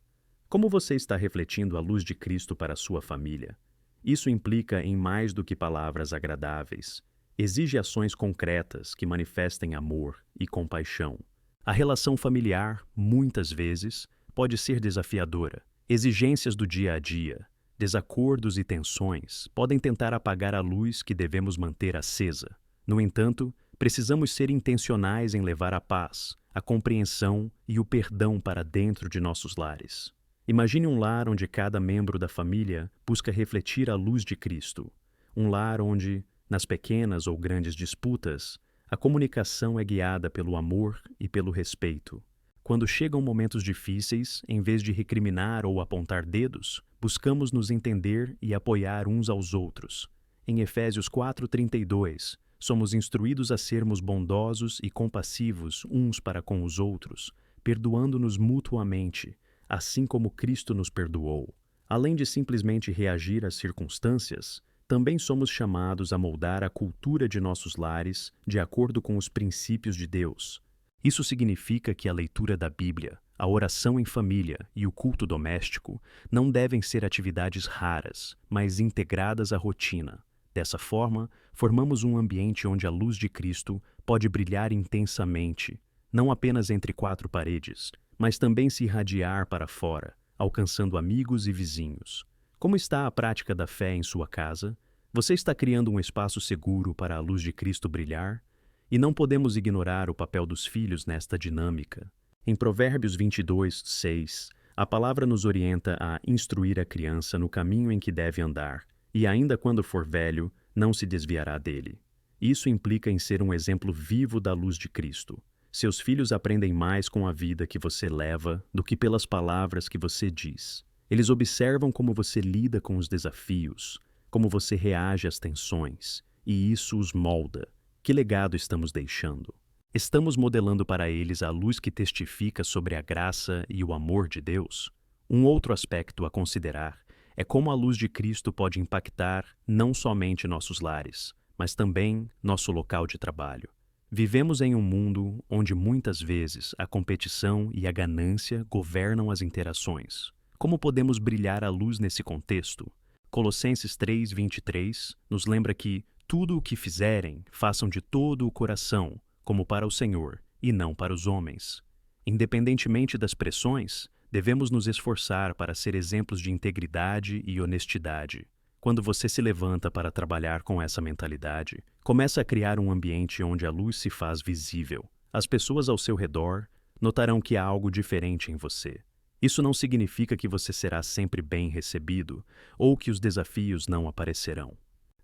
Como você está refletindo a luz de Cristo para a sua família? Isso implica em mais do que palavras agradáveis. Exige ações concretas que manifestem amor e compaixão. A relação familiar, muitas vezes, pode ser desafiadora. Exigências do dia a dia, desacordos e tensões podem tentar apagar a luz que devemos manter acesa. No entanto, precisamos ser intencionais em levar a paz, a compreensão e o perdão para dentro de nossos lares. Imagine um lar onde cada membro da família busca refletir a luz de Cristo. Um lar onde, nas pequenas ou grandes disputas, a comunicação é guiada pelo amor e pelo respeito. Quando chegam momentos difíceis, em vez de recriminar ou apontar dedos, buscamos nos entender e apoiar uns aos outros. Em Efésios 4:32, somos instruídos a sermos bondosos e compassivos uns para com os outros, perdoando-nos mutuamente, assim como Cristo nos perdoou. Além de simplesmente reagir às circunstâncias, também somos chamados a moldar a cultura de nossos lares de acordo com os princípios de Deus. Isso significa que a leitura da Bíblia, a oração em família e o culto doméstico não devem ser atividades raras, mas integradas à rotina. Dessa forma, formamos um ambiente onde a luz de Cristo pode brilhar intensamente, não apenas entre quatro paredes, mas também se irradiar para fora, alcançando amigos e vizinhos. Como está a prática da fé em sua casa? Você está criando um espaço seguro para a luz de Cristo brilhar? E não podemos ignorar o papel dos filhos nesta dinâmica. Em Provérbios 22:6, a palavra nos orienta a instruir a criança no caminho em que deve andar, e ainda quando for velho, não se desviará dele. Isso implica em ser um exemplo vivo da luz de Cristo. Seus filhos aprendem mais com a vida que você leva do que pelas palavras que você diz. Eles observam como você lida com os desafios, como você reage às tensões, e isso os molda. Que legado estamos deixando? Estamos modelando para eles a luz que testifica sobre a graça e o amor de Deus? Um outro aspecto a considerar é como a luz de Cristo pode impactar não somente nossos lares, mas também nosso local de trabalho. Vivemos em um mundo onde muitas vezes a competição e a ganância governam as interações. Como podemos brilhar a luz nesse contexto? Colossenses 3:23 nos lembra que tudo o que fizerem, façam de todo o coração, como para o Senhor, e não para os homens. Independentemente das pressões, devemos nos esforçar para ser exemplos de integridade e honestidade. Quando você se levanta para trabalhar com essa mentalidade, começa a criar um ambiente onde a luz se faz visível. As pessoas ao seu redor notarão que há algo diferente em você. Isso não significa que você será sempre bem recebido ou que os desafios não aparecerão.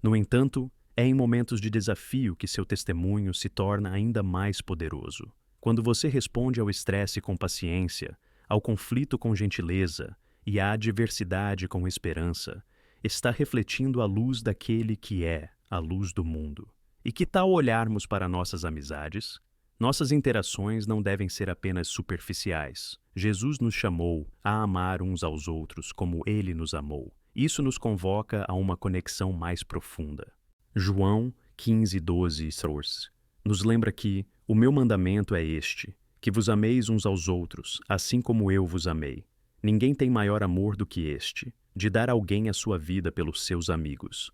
No entanto, é em momentos de desafio que seu testemunho se torna ainda mais poderoso. Quando você responde ao estresse com paciência, ao conflito com gentileza e à adversidade com esperança, está refletindo a luz daquele que é a luz do mundo. E que tal olharmos para nossas amizades? Nossas interações não devem ser apenas superficiais. Jesus nos chamou a amar uns aos outros como Ele nos amou. Isso nos convoca a uma conexão mais profunda. João 15:12 nos lembra que o meu mandamento é este, que vos ameis uns aos outros, assim como eu vos amei. Ninguém tem maior amor do que este, de dar alguém a sua vida pelos seus amigos.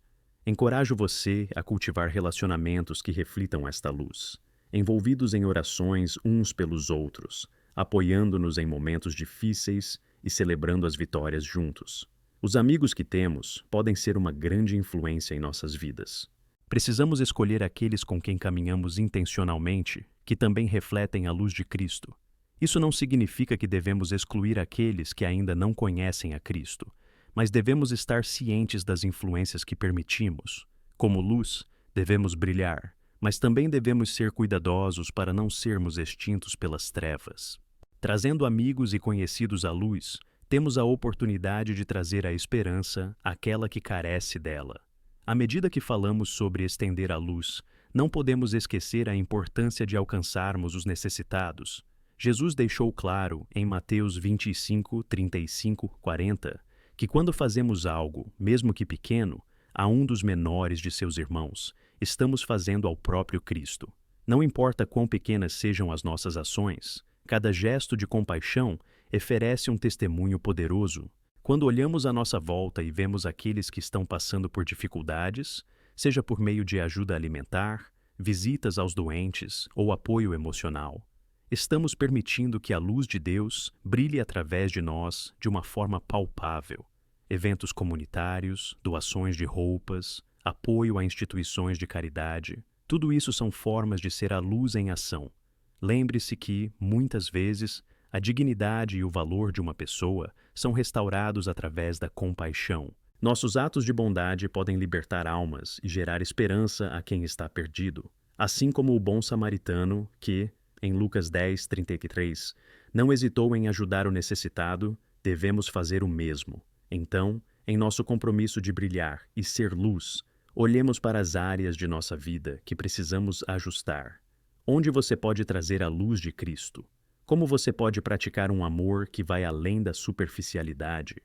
Encorajo você a cultivar relacionamentos que reflitam esta luz, envolvidos em orações uns pelos outros, apoiando-nos em momentos difíceis e celebrando as vitórias juntos. Os amigos que temos podem ser uma grande influência em nossas vidas. Precisamos escolher aqueles com quem caminhamos intencionalmente, que também refletem a luz de Cristo. Isso não significa que devemos excluir aqueles que ainda não conhecem a Cristo, mas devemos estar cientes das influências que permitimos. Como luz, devemos brilhar, mas também devemos ser cuidadosos para não sermos extintos pelas trevas. Trazendo amigos e conhecidos à luz, temos a oportunidade de trazer a esperança àquela que carece dela. À medida que falamos sobre estender a luz, não podemos esquecer a importância de alcançarmos os necessitados. Jesus deixou claro em Mateus 25, 35, 40, que quando fazemos algo, mesmo que pequeno, a um dos menores de seus irmãos, estamos fazendo ao próprio Cristo. Não importa quão pequenas sejam as nossas ações, cada gesto de compaixão oferece um testemunho poderoso. Quando olhamos à nossa volta e vemos aqueles que estão passando por dificuldades, seja por meio de ajuda alimentar, visitas aos doentes ou apoio emocional, estamos permitindo que a luz de Deus brilhe através de nós de uma forma palpável. Eventos comunitários, doações de roupas, apoio a instituições de caridade, tudo isso são formas de ser a luz em ação. Lembre-se que, muitas vezes, a dignidade e o valor de uma pessoa são restaurados através da compaixão. Nossos atos de bondade podem libertar almas e gerar esperança a quem está perdido, assim como o bom samaritano que, em Lucas 10, 33, não hesitou em ajudar o necessitado, devemos fazer o mesmo. Então, em nosso compromisso de brilhar e ser luz, olhemos para as áreas de nossa vida que precisamos ajustar. Onde você pode trazer a luz de Cristo? Como você pode praticar um amor que vai além da superficialidade?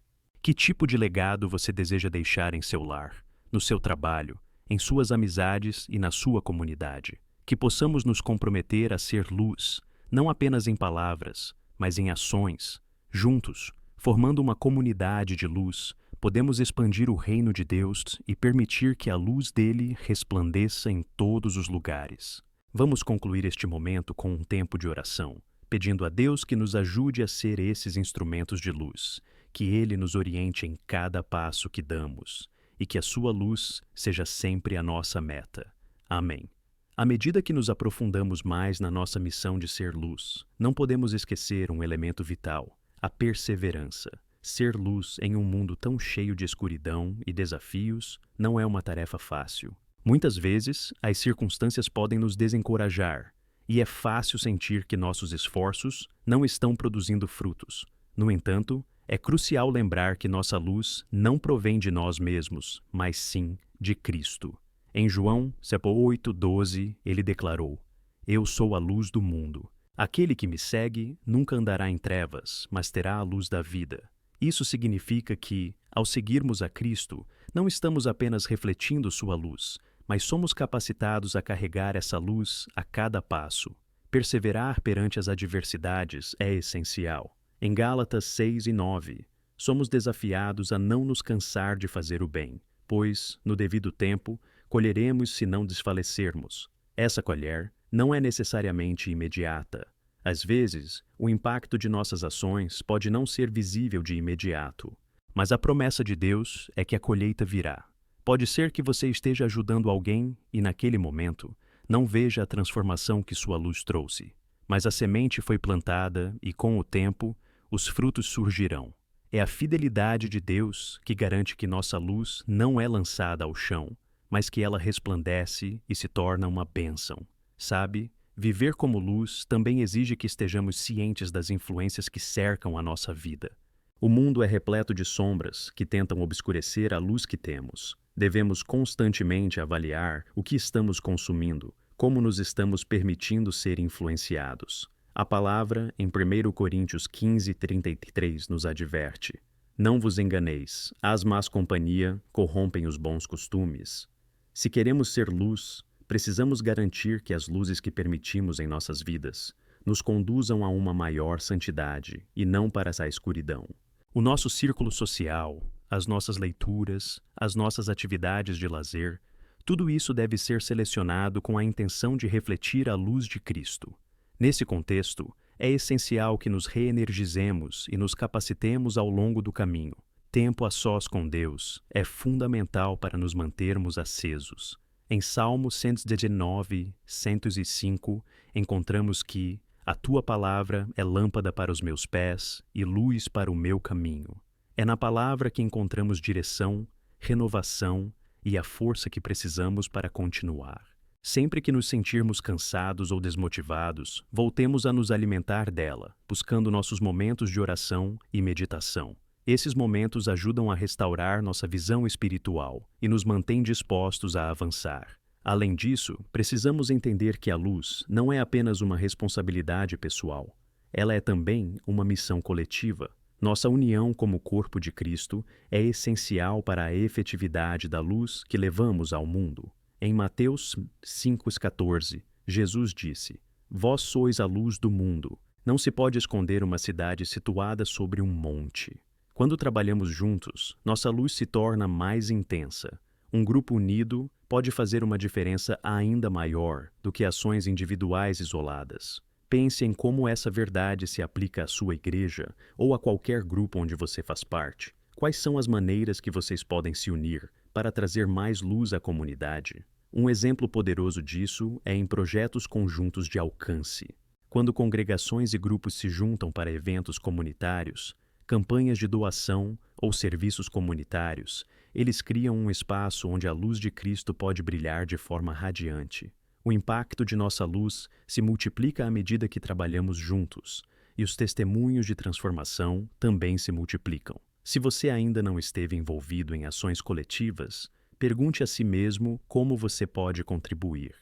Que tipo de legado você deseja deixar em seu lar, no seu trabalho, em suas amizades e na sua comunidade? Que possamos nos comprometer a ser luz, não apenas em palavras, mas em ações. Juntos, formando uma comunidade de luz, podemos expandir o reino de Deus e permitir que a luz dele resplandeça em todos os lugares. Vamos concluir este momento com um tempo de oração, pedindo a Deus que nos ajude a ser esses instrumentos de luz, que Ele nos oriente em cada passo que damos e que a sua luz seja sempre a nossa meta. Amém. À medida que nos aprofundamos mais na nossa missão de ser luz, não podemos esquecer um elemento vital, a perseverança. Ser luz em um mundo tão cheio de escuridão e desafios não é uma tarefa fácil. Muitas vezes, as circunstâncias podem nos desencorajar, e é fácil sentir que nossos esforços não estão produzindo frutos. No entanto, é crucial lembrar que nossa luz não provém de nós mesmos, mas sim de Cristo. Em João 8:12, ele declarou: Eu sou a luz do mundo. Aquele que me segue nunca andará em trevas, mas terá a luz da vida. Isso significa que, ao seguirmos a Cristo, não estamos apenas refletindo sua luz, mas somos capacitados a carregar essa luz a cada passo. Perseverar perante as adversidades é essencial. Em Gálatas 6:9, somos desafiados a não nos cansar de fazer o bem, pois, no devido tempo, colheremos se não desfalecermos. Essa colher não é necessariamente imediata. Às vezes, o impacto de nossas ações pode não ser visível de imediato, mas a promessa de Deus é que a colheita virá. Pode ser que você esteja ajudando alguém e, naquele momento, não veja a transformação que sua luz trouxe. Mas a semente foi plantada e, com o tempo, os frutos surgirão. É a fidelidade de Deus que garante que nossa luz não é lançada ao chão, mas que ela resplandece e se torna uma bênção. Sabe, viver como luz também exige que estejamos cientes das influências que cercam a nossa vida. O mundo é repleto de sombras que tentam obscurecer a luz que temos. Devemos constantemente avaliar o que estamos consumindo, como nos estamos permitindo ser influenciados. A palavra, em 1 Coríntios 15:33, nos adverte: Não vos enganeis, as más companhia corrompem os bons costumes. Se queremos ser luz, precisamos garantir que as luzes que permitimos em nossas vidas nos conduzam a uma maior santidade e não para a escuridão. O nosso círculo social, as nossas leituras, as nossas atividades de lazer, tudo isso deve ser selecionado com a intenção de refletir a luz de Cristo. Nesse contexto, é essencial que nos reenergizemos e nos capacitemos ao longo do caminho. Tempo a sós com Deus é fundamental para nos mantermos acesos. Em Salmo 119, 105, encontramos que a tua palavra é lâmpada para os meus pés e luz para o meu caminho. É na palavra que encontramos direção, renovação e a força que precisamos para continuar. Sempre que nos sentirmos cansados ou desmotivados, voltemos a nos alimentar dela, buscando nossos momentos de oração e meditação. Esses momentos ajudam a restaurar nossa visão espiritual e nos mantêm dispostos a avançar. Além disso, precisamos entender que a luz não é apenas uma responsabilidade pessoal. Ela é também uma missão coletiva. Nossa união como corpo de Cristo é essencial para a efetividade da luz que levamos ao mundo. Em Mateus 5,14, Jesus disse: Vós sois a luz do mundo. Não se pode esconder uma cidade situada sobre um monte. Quando trabalhamos juntos, nossa luz se torna mais intensa. Um grupo unido pode fazer uma diferença ainda maior do que ações individuais isoladas. Pense em como essa verdade se aplica à sua igreja ou a qualquer grupo onde você faz parte. Quais são as maneiras que vocês podem se unir para trazer mais luz à comunidade? Um exemplo poderoso disso é em projetos conjuntos de alcance. Quando congregações e grupos se juntam para eventos comunitários, campanhas de doação ou serviços comunitários, eles criam um espaço onde a luz de Cristo pode brilhar de forma radiante. O impacto de nossa luz se multiplica à medida que trabalhamos juntos, e os testemunhos de transformação também se multiplicam. Se você ainda não esteve envolvido em ações coletivas, pergunte a si mesmo como você pode contribuir.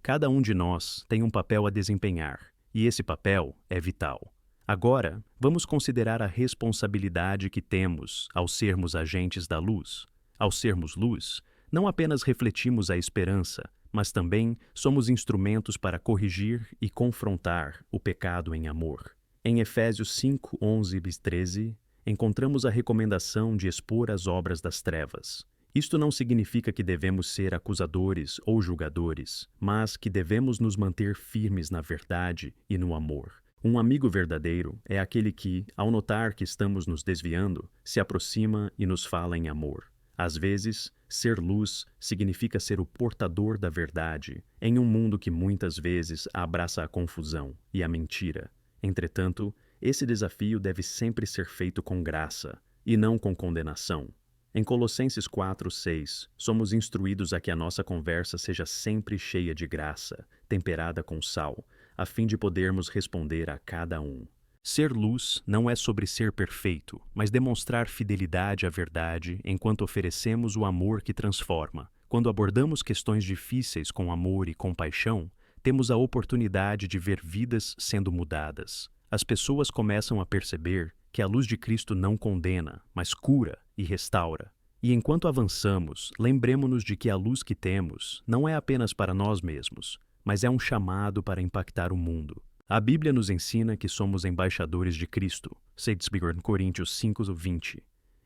Cada um de nós tem um papel a desempenhar, e esse papel é vital. Agora, vamos considerar a responsabilidade que temos ao sermos agentes da luz. Ao sermos luz, não apenas refletimos a esperança, mas também somos instrumentos para corrigir e confrontar o pecado em amor. Em Efésios 5, 11 e 13, encontramos a recomendação de expor as obras das trevas. Isto não significa que devemos ser acusadores ou julgadores, mas que devemos nos manter firmes na verdade e no amor. Um amigo verdadeiro é aquele que, ao notar que estamos nos desviando, se aproxima e nos fala em amor. Às vezes, ser luz significa ser o portador da verdade, em um mundo que muitas vezes abraça a confusão e a mentira. Entretanto, esse desafio deve sempre ser feito com graça, e não com condenação. Em Colossenses 4:6, somos instruídos a que a nossa conversa seja sempre cheia de graça, temperada com sal, a fim de podermos responder a cada um. Ser luz não é sobre ser perfeito, mas demonstrar fidelidade à verdade enquanto oferecemos o amor que transforma. Quando abordamos questões difíceis com amor e compaixão, temos a oportunidade de ver vidas sendo mudadas. As pessoas começam a perceber que a luz de Cristo não condena, mas cura e restaura. E enquanto avançamos, lembremo-nos de que a luz que temos não é apenas para nós mesmos, mas é um chamado para impactar o mundo. A Bíblia nos ensina que somos embaixadores de Cristo, 2 Coríntios 5:20.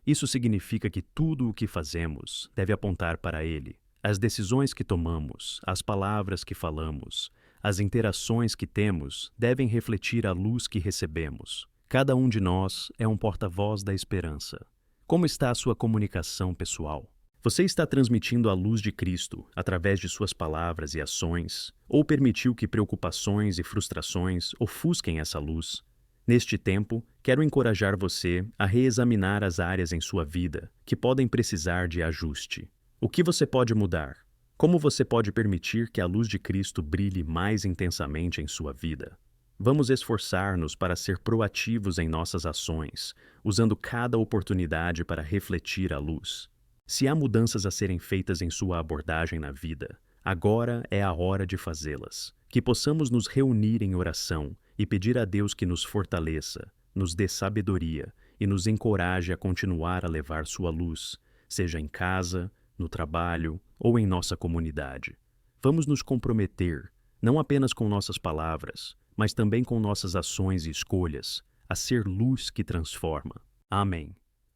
Isso significa que tudo o que fazemos deve apontar para Ele. As decisões que tomamos, as palavras que falamos, as interações que temos devem refletir a luz que recebemos. Cada um de nós é um porta-voz da esperança. Como está a sua comunicação pessoal? Você está transmitindo a luz de Cristo através de suas palavras e ações, ou permitiu que preocupações e frustrações ofusquem essa luz? Neste tempo, quero encorajar você a reexaminar as áreas em sua vida que podem precisar de ajuste. O que você pode mudar? Como você pode permitir que a luz de Cristo brilhe mais intensamente em sua vida? Vamos esforçar-nos para ser proativos em nossas ações, usando cada oportunidade para refletir a luz. Se há mudanças a serem feitas em sua abordagem na vida, agora é a hora de fazê-las. Que possamos nos reunir em oração e pedir a Deus que nos fortaleça, nos dê sabedoria e nos encoraje a continuar a levar sua luz, seja em casa, no trabalho ou em nossa comunidade. Vamos nos comprometer, não apenas com nossas palavras, mas também com nossas ações e escolhas, a ser luz que transforma. Amém.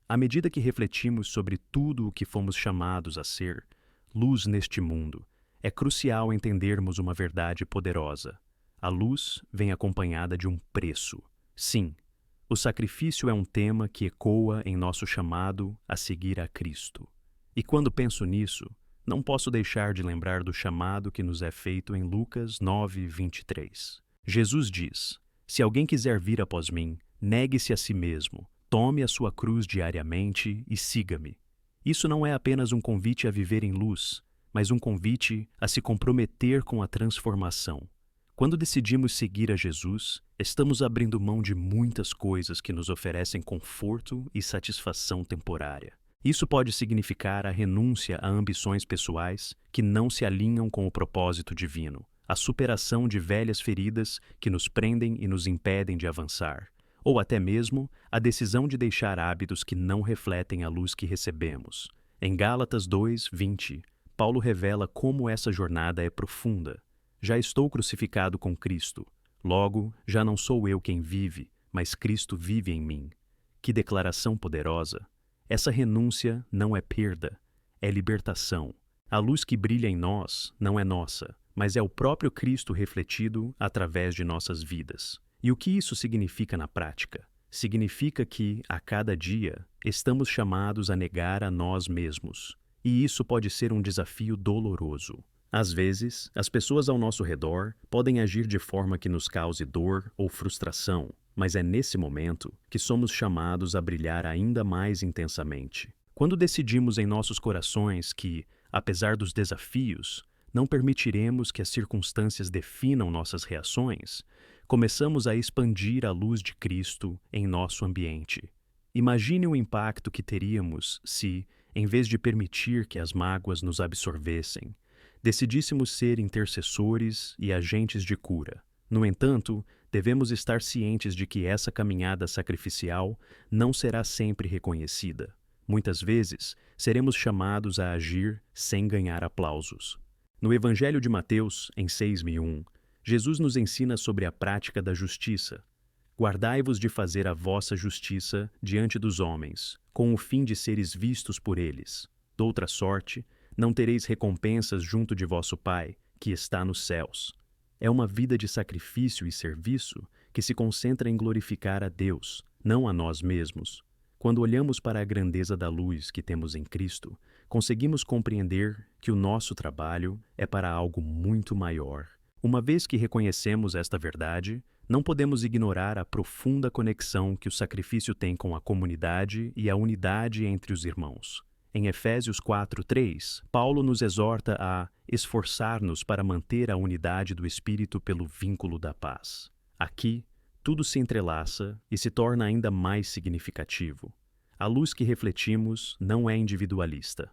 À medida que refletimos sobre tudo o que fomos chamados a ser, luz neste mundo, é crucial entendermos uma verdade poderosa. A luz vem acompanhada de um preço. Sim, o sacrifício é um tema que ecoa em nosso chamado a seguir a Cristo. E quando penso nisso, não posso deixar de lembrar do chamado que nos é feito em Lucas 9:23. Jesus diz: "Se alguém quiser vir após mim, negue-se a si mesmo, tome a sua cruz diariamente e siga-me." Isso não é apenas um convite a viver em luz, mas um convite a se comprometer com a transformação. Quando decidimos seguir a Jesus, estamos abrindo mão de muitas coisas que nos oferecem conforto e satisfação temporária. Isso pode significar a renúncia a ambições pessoais que não se alinham com o propósito divino, a superação de velhas feridas que nos prendem e nos impedem de avançar, ou até mesmo a decisão de deixar hábitos que não refletem a luz que recebemos. Em Gálatas 2:20, Paulo revela como essa jornada é profunda. Já estou crucificado com Cristo. Logo, já não sou eu quem vive, mas Cristo vive em mim. Que declaração poderosa! Essa renúncia não é perda, é libertação. A luz que brilha em nós não é nossa, mas é o próprio Cristo refletido através de nossas vidas. E o que isso significa na prática? Significa que, a cada dia, estamos chamados a negar a nós mesmos. E isso pode ser um desafio doloroso. Às vezes, as pessoas ao nosso redor podem agir de forma que nos cause dor ou frustração, mas é nesse momento que somos chamados a brilhar ainda mais intensamente. Quando decidimos em nossos corações que, apesar dos desafios, não permitiremos que as circunstâncias definam nossas reações, começamos a expandir a luz de Cristo em nosso ambiente. Imagine o impacto que teríamos se, em vez de permitir que as mágoas nos absorvessem, decidíssemos ser intercessores e agentes de cura. No entanto, devemos estar cientes de que essa caminhada sacrificial não será sempre reconhecida. Muitas vezes, seremos chamados a agir sem ganhar aplausos. No Evangelho de Mateus, em 6:1, Jesus nos ensina sobre a prática da justiça. Guardai-vos de fazer a vossa justiça diante dos homens, com o fim de seres vistos por eles. Doutra sorte, não tereis recompensas junto de vosso Pai, que está nos céus. É uma vida de sacrifício e serviço que se concentra em glorificar a Deus, não a nós mesmos. Quando olhamos para a grandeza da luz que temos em Cristo, conseguimos compreender que o nosso trabalho é para algo muito maior. Uma vez que reconhecemos esta verdade, não podemos ignorar a profunda conexão que o sacrifício tem com a comunidade e a unidade entre os irmãos. Em Efésios 4:3, Paulo nos exorta a esforçar-nos para manter a unidade do Espírito pelo vínculo da paz. Aqui, tudo se entrelaça e se torna ainda mais significativo. A luz que refletimos não é individualista.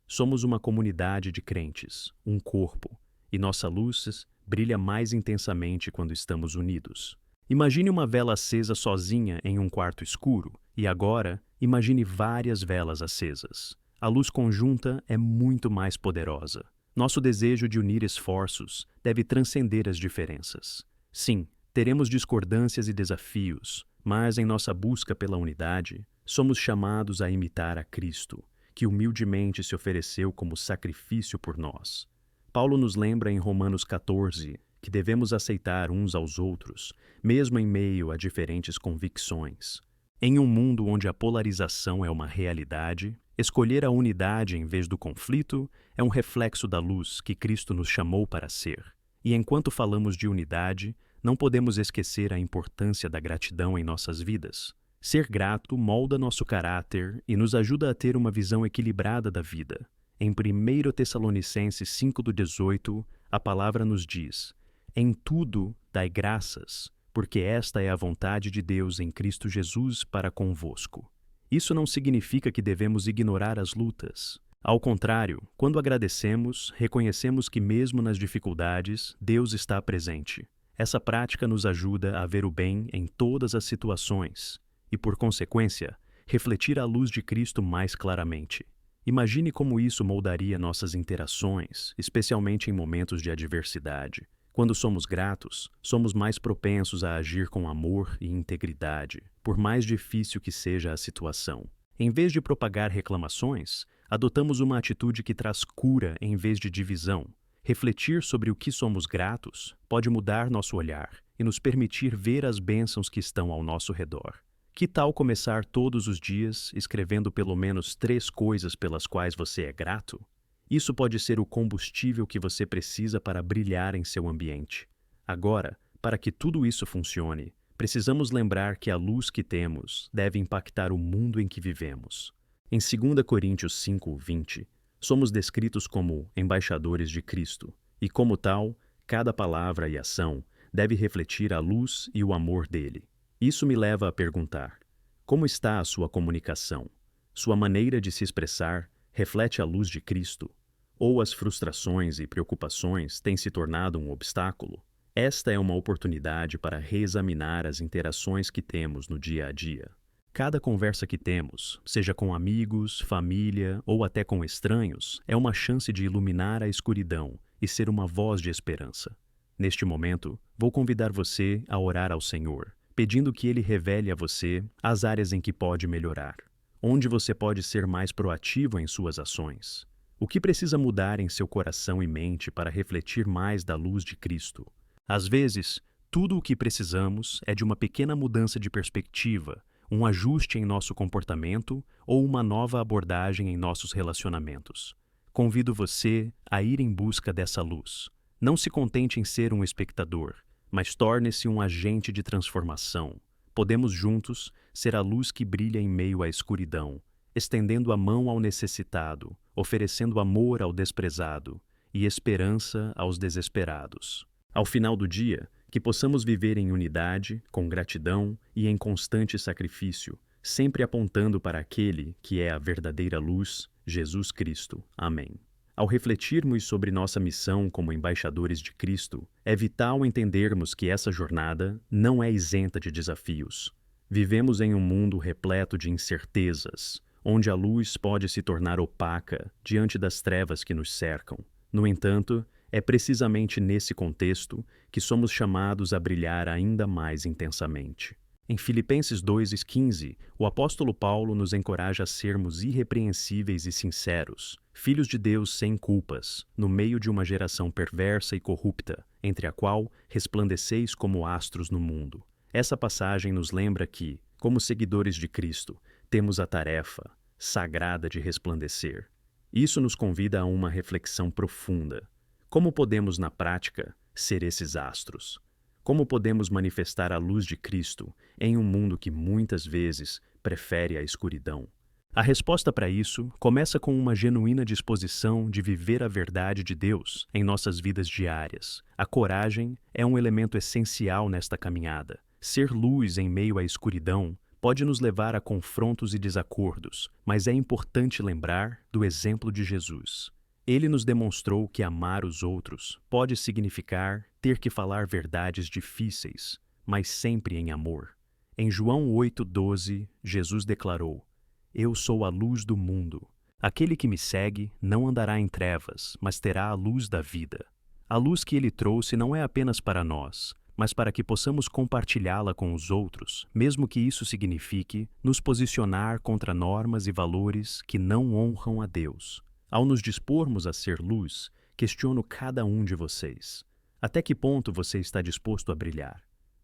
Somos uma comunidade de crentes, um corpo, e nossa luz brilha mais intensamente quando estamos unidos. Imagine uma vela acesa sozinha em um quarto escuro, e agora, imagine várias velas acesas. A luz conjunta é muito mais poderosa. Nosso desejo de unir esforços deve transcender as diferenças. Sim, teremos discordâncias e desafios, mas em nossa busca pela unidade, somos chamados a imitar a Cristo, que humildemente se ofereceu como sacrifício por nós. Paulo nos lembra em Romanos 14 que devemos aceitar uns aos outros, mesmo em meio a diferentes convicções. Em um mundo onde a polarização é uma realidade, escolher a unidade em vez do conflito é um reflexo da luz que Cristo nos chamou para ser. E enquanto falamos de unidade, não podemos esquecer a importância da gratidão em nossas vidas. Ser grato molda nosso caráter e nos ajuda a ter uma visão equilibrada da vida. Em 1 Tessalonicenses 5:18, a palavra nos diz: "Em tudo dai graças, porque esta é a vontade de Deus em Cristo Jesus para convosco." Isso não significa que devemos ignorar as lutas. Ao contrário, quando agradecemos, reconhecemos que mesmo nas dificuldades, Deus está presente. Essa prática nos ajuda a ver o bem em todas as situações e, por consequência, refletir a luz de Cristo mais claramente. Imagine como isso moldaria nossas interações, especialmente em momentos de adversidade. Quando somos gratos, somos mais propensos a agir com amor e integridade, por mais difícil que seja a situação. Em vez de propagar reclamações, adotamos uma atitude que traz cura em vez de divisão. Refletir sobre o que somos gratos pode mudar nosso olhar e nos permitir ver as bênçãos que estão ao nosso redor. Que tal começar todos os dias escrevendo pelo menos 3 coisas pelas quais você é grato? Isso pode ser o combustível que você precisa para brilhar em seu ambiente. Agora, para que tudo isso funcione, precisamos lembrar que a luz que temos deve impactar o mundo em que vivemos. Em 2 Coríntios 5:20, somos descritos como embaixadores de Cristo, e como tal, cada palavra e ação deve refletir a luz e o amor dele. Isso me leva a perguntar: como está a sua comunicação? Sua maneira de se expressar reflete a luz de Cristo? Ou as frustrações e preocupações têm se tornado um obstáculo? Esta é uma oportunidade para reexaminar as interações que temos no dia a dia. Cada conversa que temos, seja com amigos, família ou até com estranhos, é uma chance de iluminar a escuridão e ser uma voz de esperança. Neste momento, vou convidar você a orar ao Senhor, pedindo que Ele revele a você as áreas em que pode melhorar, onde você pode ser mais proativo em suas ações. O que precisa mudar em seu coração e mente para refletir mais da luz de Cristo? Às vezes, tudo o que precisamos é de uma pequena mudança de perspectiva, um ajuste em nosso comportamento ou uma nova abordagem em nossos relacionamentos. Convido você a ir em busca dessa luz. Não se contente em ser um espectador, mas torne-se um agente de transformação. Podemos juntos ser a luz que brilha em meio à escuridão, estendendo a mão ao necessitado, oferecendo amor ao desprezado e esperança aos desesperados. Ao final do dia, que possamos viver em unidade, com gratidão e em constante sacrifício, sempre apontando para aquele que é a verdadeira luz, Jesus Cristo. Amém. Ao refletirmos sobre nossa missão como embaixadores de Cristo, é vital entendermos que essa jornada não é isenta de desafios. Vivemos em um mundo repleto de incertezas, onde a luz pode se tornar opaca diante das trevas que nos cercam. No entanto, é precisamente nesse contexto que somos chamados a brilhar ainda mais intensamente. Em Filipenses 2:15, o apóstolo Paulo nos encoraja a sermos irrepreensíveis e sinceros, filhos de Deus sem culpas, no meio de uma geração perversa e corrupta, entre a qual resplandeceis como astros no mundo. Essa passagem nos lembra que, como seguidores de Cristo, temos a tarefa sagrada de resplandecer. Isso nos convida a uma reflexão profunda. Como podemos, na prática, ser esses astros? Como podemos manifestar a luz de Cristo em um mundo que muitas vezes prefere a escuridão? A resposta para isso começa com uma genuína disposição de viver a verdade de Deus em nossas vidas diárias. A coragem é um elemento essencial nesta caminhada. Ser luz em meio à escuridão pode nos levar a confrontos e desacordos, mas é importante lembrar do exemplo de Jesus. Ele nos demonstrou que amar os outros pode significar ter que falar verdades difíceis, mas sempre em amor. Em João 8:12, Jesus declarou: "Eu sou a luz do mundo. Aquele que me segue não andará em trevas, mas terá a luz da vida." A luz que ele trouxe não é apenas para nós, mas para que possamos compartilhá-la com os outros, mesmo que isso signifique nos posicionar contra normas e valores que não honram a Deus. Ao nos dispormos a ser luz, questiono cada um de vocês. Até que ponto você está disposto a brilhar?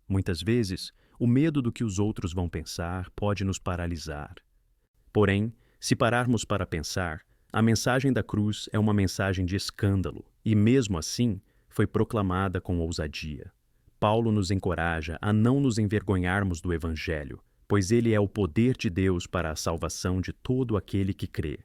Muitas vezes, o medo do que os outros vão pensar pode nos paralisar. Porém, se pararmos para pensar, a mensagem da cruz é uma mensagem de escândalo e, mesmo assim, foi proclamada com ousadia. Paulo nos encoraja a não nos envergonharmos do Evangelho, pois ele é o poder de Deus para a salvação de todo aquele que crê.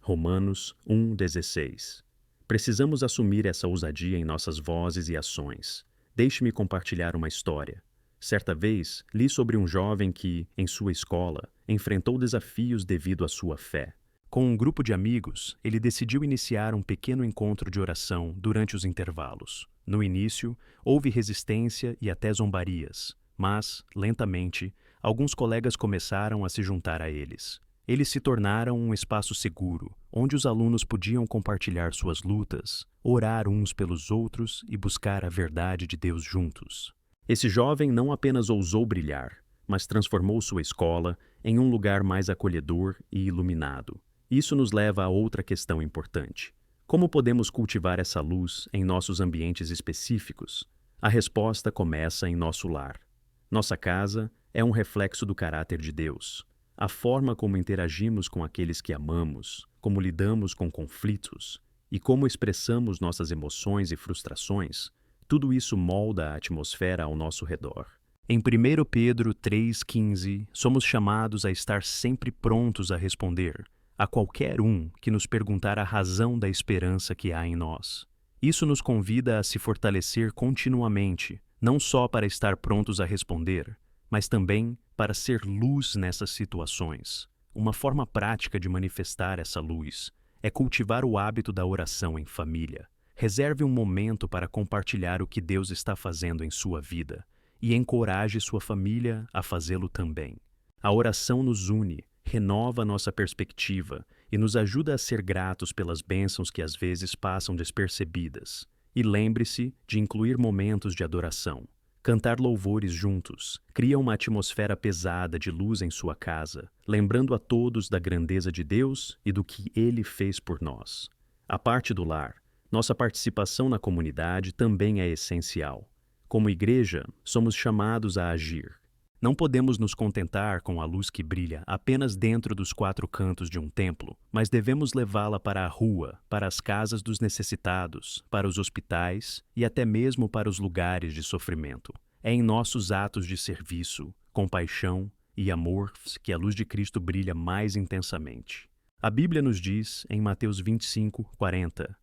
Romanos 1:16. Precisamos assumir essa ousadia em nossas vozes e ações. Deixe-me compartilhar uma história. Certa vez, li sobre um jovem que, em sua escola, enfrentou desafios devido à sua fé. Com um grupo de amigos, ele decidiu iniciar um pequeno encontro de oração durante os intervalos. No início, houve resistência e até zombarias, mas, lentamente, alguns colegas começaram a se juntar a eles. Eles se tornaram um espaço seguro, onde os alunos podiam compartilhar suas lutas, orar uns pelos outros e buscar a verdade de Deus juntos. Esse jovem não apenas ousou brilhar, mas transformou sua escola em um lugar mais acolhedor e iluminado. Isso nos leva a outra questão importante. Como podemos cultivar essa luz em nossos ambientes específicos? A resposta começa em nosso lar. Nossa casa é um reflexo do caráter de Deus. A forma como interagimos com aqueles que amamos, como lidamos com conflitos e como expressamos nossas emoções e frustrações, tudo isso molda a atmosfera ao nosso redor. Em 1 Pedro 3,15, somos chamados a estar sempre prontos a responder a qualquer um que nos perguntar a razão da esperança que há em nós. Isso nos convida a se fortalecer continuamente, não só para estar prontos a responder, mas também para ser luz nessas situações. Uma forma prática de manifestar essa luz é cultivar o hábito da oração em família. Reserve um momento para compartilhar o que Deus está fazendo em sua vida e encoraje sua família a fazê-lo também. A oração nos une, renova nossa perspectiva e nos ajuda a ser gratos pelas bênçãos que às vezes passam despercebidas. E lembre-se de incluir momentos de adoração. Cantar louvores juntos cria uma atmosfera pesada de luz em sua casa, lembrando a todos da grandeza de Deus e do que Ele fez por nós. A parte do lar, nossa participação na comunidade também é essencial. Como igreja, somos chamados a agir. Não podemos nos contentar com a luz que brilha apenas dentro dos 4 cantos de um templo, mas devemos levá-la para a rua, para as casas dos necessitados, para os hospitais e até mesmo para os lugares de sofrimento. É em nossos atos de serviço, compaixão e amor que a luz de Cristo brilha mais intensamente. A Bíblia nos diz, em Mateus 25:40,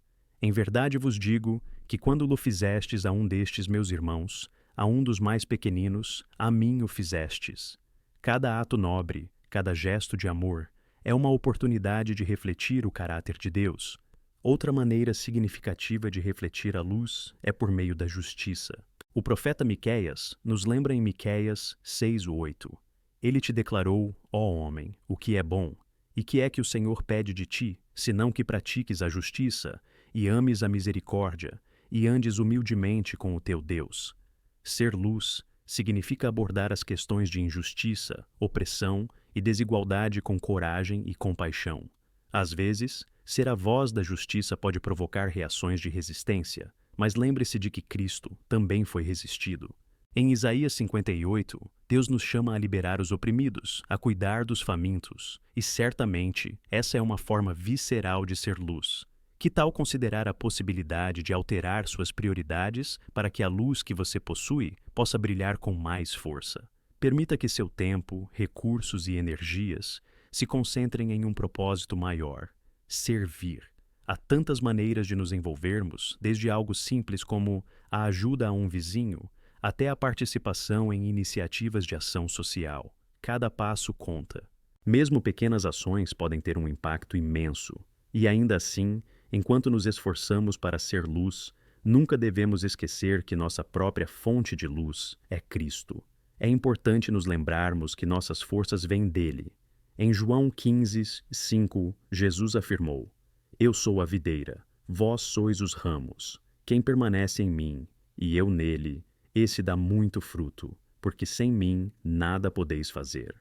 em verdade vos digo que quando lo fizestes a um destes meus irmãos, a um dos mais pequeninos, a mim o fizestes. Cada ato nobre, cada gesto de amor, é uma oportunidade de refletir o caráter de Deus. Outra maneira significativa de refletir a luz é por meio da justiça. O profeta Miqueias nos lembra em Miqueias 6:8. Ele te declarou, ó homem, o que é bom, e que é que o Senhor pede de ti, senão que pratiques a justiça, e ames a misericórdia, e andes humildemente com o teu Deus. Ser luz significa abordar as questões de injustiça, opressão e desigualdade com coragem e compaixão. Às vezes, ser a voz da justiça pode provocar reações de resistência, mas lembre-se de que Cristo também foi resistido. Em Isaías 58, Deus nos chama a liberar os oprimidos, a cuidar dos famintos, e certamente essa é uma forma visceral de ser luz. Que tal considerar a possibilidade de alterar suas prioridades para que a luz que você possui possa brilhar com mais força? Permita que seu tempo, recursos e energias se concentrem em um propósito maior: servir. Há tantas maneiras de nos envolvermos, desde algo simples como a ajuda a um vizinho, até a participação em iniciativas de ação social. Cada passo conta. Mesmo pequenas ações podem ter um impacto imenso. E ainda assim, enquanto nos esforçamos para ser luz, nunca devemos esquecer que nossa própria fonte de luz é Cristo. É importante nos lembrarmos que nossas forças vêm dele. Em João 15:5, Jesus afirmou: Eu sou a videira, vós sois os ramos. Quem permanece em mim, e eu nele, esse dá muito fruto, porque sem mim nada podeis fazer.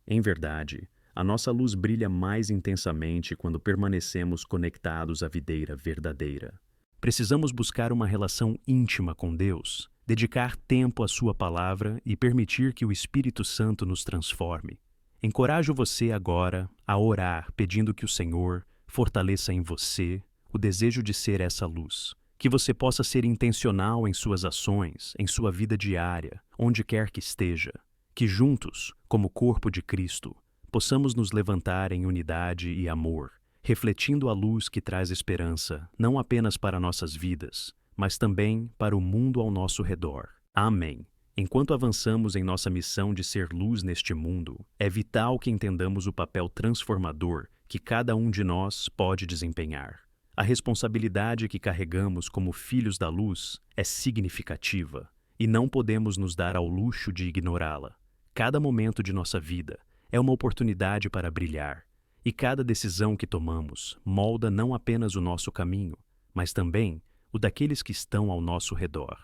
Em verdade, a nossa luz brilha mais intensamente quando permanecemos conectados à videira verdadeira. Precisamos buscar uma relação íntima com Deus, dedicar tempo à sua palavra e permitir que o Espírito Santo nos transforme. Encorajo você agora a orar pedindo que o Senhor fortaleça em você o desejo de ser essa luz. Que você possa ser intencional em suas ações, em sua vida diária, onde quer que esteja. Que juntos, como corpo de Cristo, possamos nos levantar em unidade e amor, refletindo a luz que traz esperança, não apenas para nossas vidas, mas também para o mundo ao nosso redor. Amém. Enquanto avançamos em nossa missão de ser luz neste mundo, é vital que entendamos o papel transformador que cada um de nós pode desempenhar. A responsabilidade que carregamos como filhos da luz é significativa e não podemos nos dar ao luxo de ignorá-la. Cada momento de nossa vida é uma oportunidade para brilhar, e cada decisão que tomamos molda não apenas o nosso caminho, mas também o daqueles que estão ao nosso redor.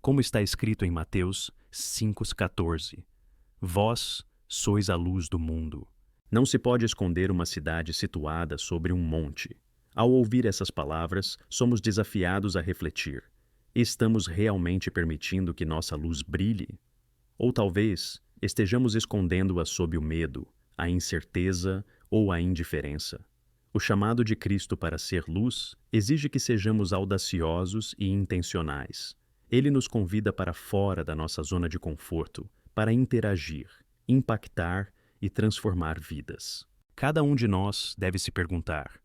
Como está escrito em Mateus 5,14, Vós sois a luz do mundo. Não se pode esconder uma cidade situada sobre um monte. Ao ouvir essas palavras, somos desafiados a refletir. Estamos realmente permitindo que nossa luz brilhe? Ou talvez estejamos escondendo-a sob o medo, a incerteza ou a indiferença? O chamado de Cristo para ser luz exige que sejamos audaciosos e intencionais. Ele nos convida para fora da nossa zona de conforto, para interagir, impactar e transformar vidas. Cada um de nós deve se perguntar: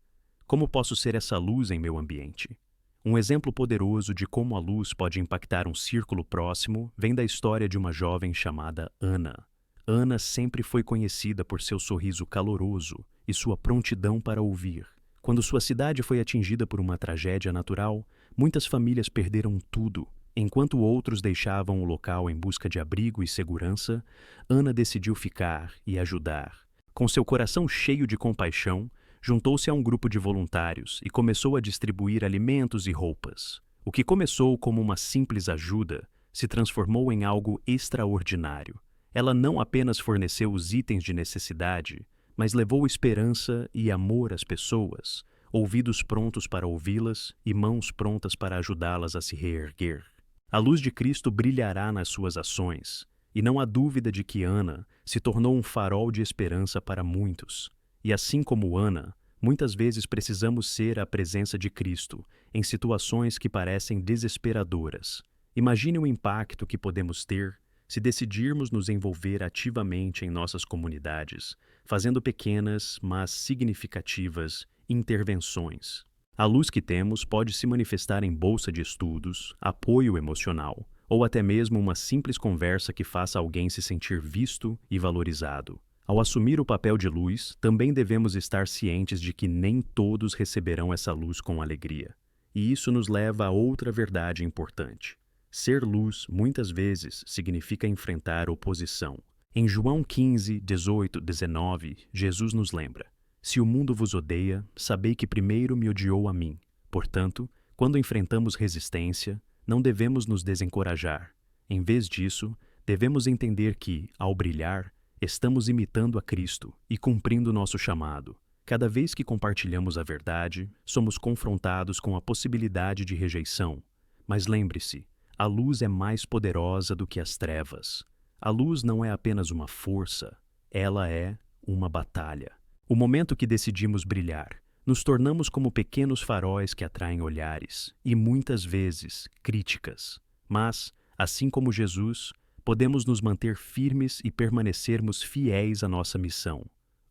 como posso ser essa luz em meu ambiente? Um exemplo poderoso de como a luz pode impactar um círculo próximo vem da história de uma jovem chamada Ana. Ana sempre foi conhecida por seu sorriso caloroso e sua prontidão para ouvir. Quando sua cidade foi atingida por uma tragédia natural, muitas famílias perderam tudo. Enquanto outros deixavam o local em busca de abrigo e segurança, Ana decidiu ficar e ajudar. Com seu coração cheio de compaixão, juntou-se a um grupo de voluntários e começou a distribuir alimentos e roupas. O que começou como uma simples ajuda se transformou em algo extraordinário. Ela não apenas forneceu os itens de necessidade, mas levou esperança e amor às pessoas, ouvidos prontos para ouvi-las e mãos prontas para ajudá-las a se reerguer. A luz de Cristo brilhará nas suas ações, e não há dúvida de que Ana se tornou um farol de esperança para muitos. E assim como Ana, muitas vezes precisamos ser a presença de Cristo em situações que parecem desesperadoras. Imagine o impacto que podemos ter se decidirmos nos envolver ativamente em nossas comunidades, fazendo pequenas, mas significativas intervenções. A luz que temos pode se manifestar em bolsa de estudos, apoio emocional, ou até mesmo uma simples conversa que faça alguém se sentir visto e valorizado. Ao assumir o papel de luz, também devemos estar cientes de que nem todos receberão essa luz com alegria. E isso nos leva a outra verdade importante. Ser luz, muitas vezes, significa enfrentar oposição. Em João 15, 18, 19, Jesus nos lembra: se o mundo vos odeia, sabei que primeiro me odiou a mim. Portanto, quando enfrentamos resistência, não devemos nos desencorajar. Em vez disso, devemos entender que, ao brilhar, estamos imitando a Cristo e cumprindo nosso chamado. Cada vez que compartilhamos a verdade, somos confrontados com a possibilidade de rejeição. Mas lembre-se, a luz é mais poderosa do que as trevas. A luz não é apenas uma força, ela é uma batalha. O momento que decidimos brilhar, nos tornamos como pequenos faróis que atraem olhares e, muitas vezes, críticas. Mas, assim como Jesus, podemos nos manter firmes e permanecermos fiéis à nossa missão.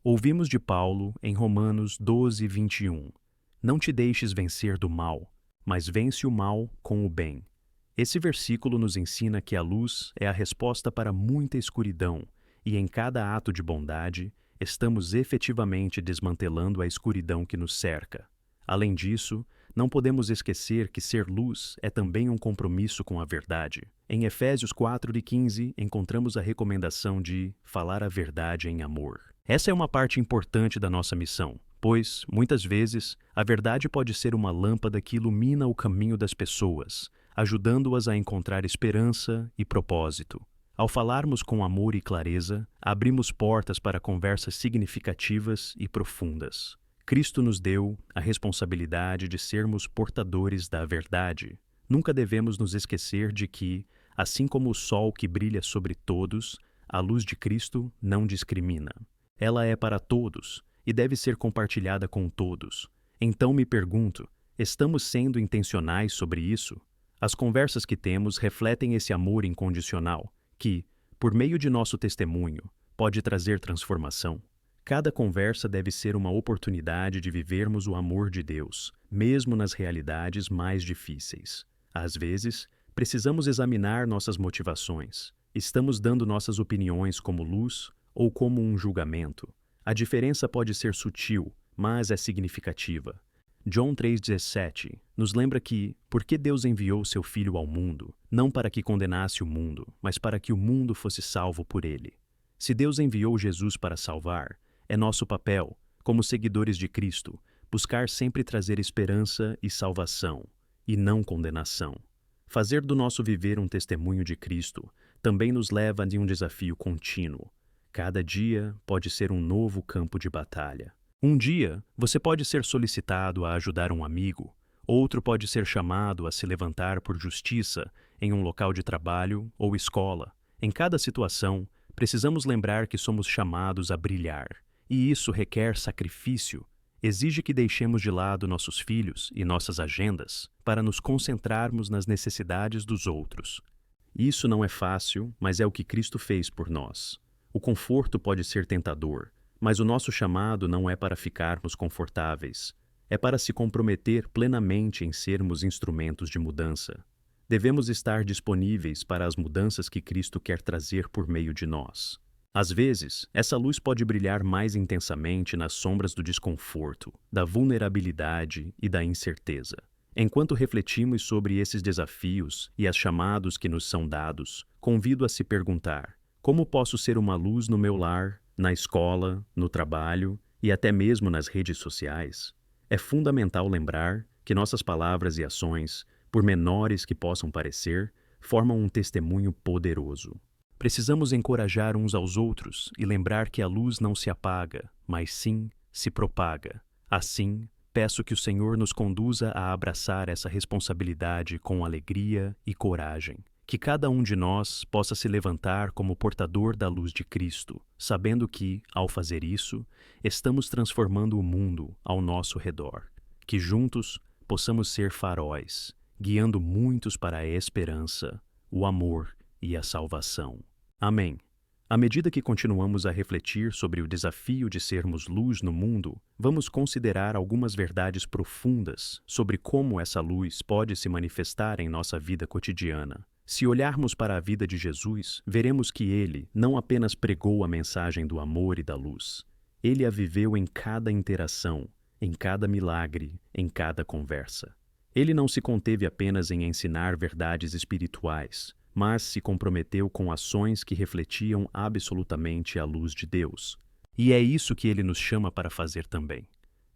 Ouvimos de Paulo em Romanos 12, 21. Não te deixes vencer do mal, mas vence o mal com o bem. Esse versículo nos ensina que a luz é a resposta para muita escuridão, e em cada ato de bondade, estamos efetivamente desmantelando a escuridão que nos cerca. Além disso, não podemos esquecer que ser luz é também um compromisso com a verdade. Em Efésios 4:15, encontramos a recomendação de falar a verdade em amor. Essa é uma parte importante da nossa missão, pois, muitas vezes, a verdade pode ser uma lâmpada que ilumina o caminho das pessoas, ajudando-as a encontrar esperança e propósito. Ao falarmos com amor e clareza, abrimos portas para conversas significativas e profundas. Cristo nos deu a responsabilidade de sermos portadores da verdade. Nunca devemos nos esquecer de que, assim como o sol que brilha sobre todos, a luz de Cristo não discrimina. Ela é para todos e deve ser compartilhada com todos. Então me pergunto, estamos sendo intencionais sobre isso? As conversas que temos refletem esse amor incondicional, que, por meio de nosso testemunho, pode trazer transformação. Cada conversa deve ser uma oportunidade de vivermos o amor de Deus, mesmo nas realidades mais difíceis. Às vezes, precisamos examinar nossas motivações. Estamos dando nossas opiniões como luz ou como um julgamento? A diferença pode ser sutil, mas é significativa. João 3,17 nos lembra que, porque Deus enviou seu Filho ao mundo, não para que condenasse o mundo, mas para que o mundo fosse salvo por ele. Se Deus enviou Jesus para salvar, é nosso papel, como seguidores de Cristo, buscar sempre trazer esperança e salvação, e não condenação. Fazer do nosso viver um testemunho de Cristo também nos leva a um desafio contínuo. Cada dia pode ser um novo campo de batalha. Um dia, você pode ser solicitado a ajudar um amigo, outro pode ser chamado a se levantar por justiça em um local de trabalho ou escola. Em cada situação, precisamos lembrar que somos chamados a brilhar, e isso requer sacrifício. Exige que deixemos de lado nossos filhos e nossas agendas para nos concentrarmos nas necessidades dos outros. Isso não é fácil, mas é o que Cristo fez por nós. O conforto pode ser tentador, mas o nosso chamado não é para ficarmos confortáveis. É para se comprometer plenamente em sermos instrumentos de mudança. Devemos estar disponíveis para as mudanças que Cristo quer trazer por meio de nós. Às vezes, essa luz pode brilhar mais intensamente nas sombras do desconforto, da vulnerabilidade e da incerteza. Enquanto refletimos sobre esses desafios e as chamados que nos são dados, convido a se perguntar: como posso ser uma luz no meu lar, na escola, no trabalho e até mesmo nas redes sociais? É fundamental lembrar que nossas palavras e ações, por menores que possam parecer, formam um testemunho poderoso. Precisamos encorajar uns aos outros e lembrar que a luz não se apaga, mas sim se propaga. Assim, peço que o Senhor nos conduza a abraçar essa responsabilidade com alegria e coragem. Que cada um de nós possa se levantar como portador da luz de Cristo, sabendo que, ao fazer isso, estamos transformando o mundo ao nosso redor. Que juntos possamos ser faróis, guiando muitos para a esperança, o amor e a salvação. Amém. À medida que continuamos a refletir sobre o desafio de sermos luz no mundo, vamos considerar algumas verdades profundas sobre como essa luz pode se manifestar em nossa vida cotidiana. Se olharmos para a vida de Jesus, veremos que ele não apenas pregou a mensagem do amor e da luz. Ele a viveu em cada interação, em cada milagre, em cada conversa. Ele não se conteve apenas em ensinar verdades espirituais, mas se comprometeu com ações que refletiam absolutamente a luz de Deus. E é isso que ele nos chama para fazer também: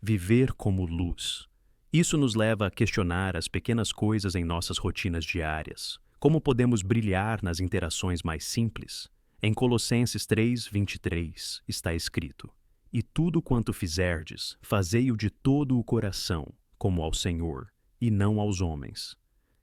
viver como luz. Isso nos leva a questionar as pequenas coisas em nossas rotinas diárias. Como podemos brilhar nas interações mais simples? Em Colossenses 3:23 está escrito: E tudo quanto fizerdes, fazei-o de todo o coração, como ao Senhor, e não aos homens.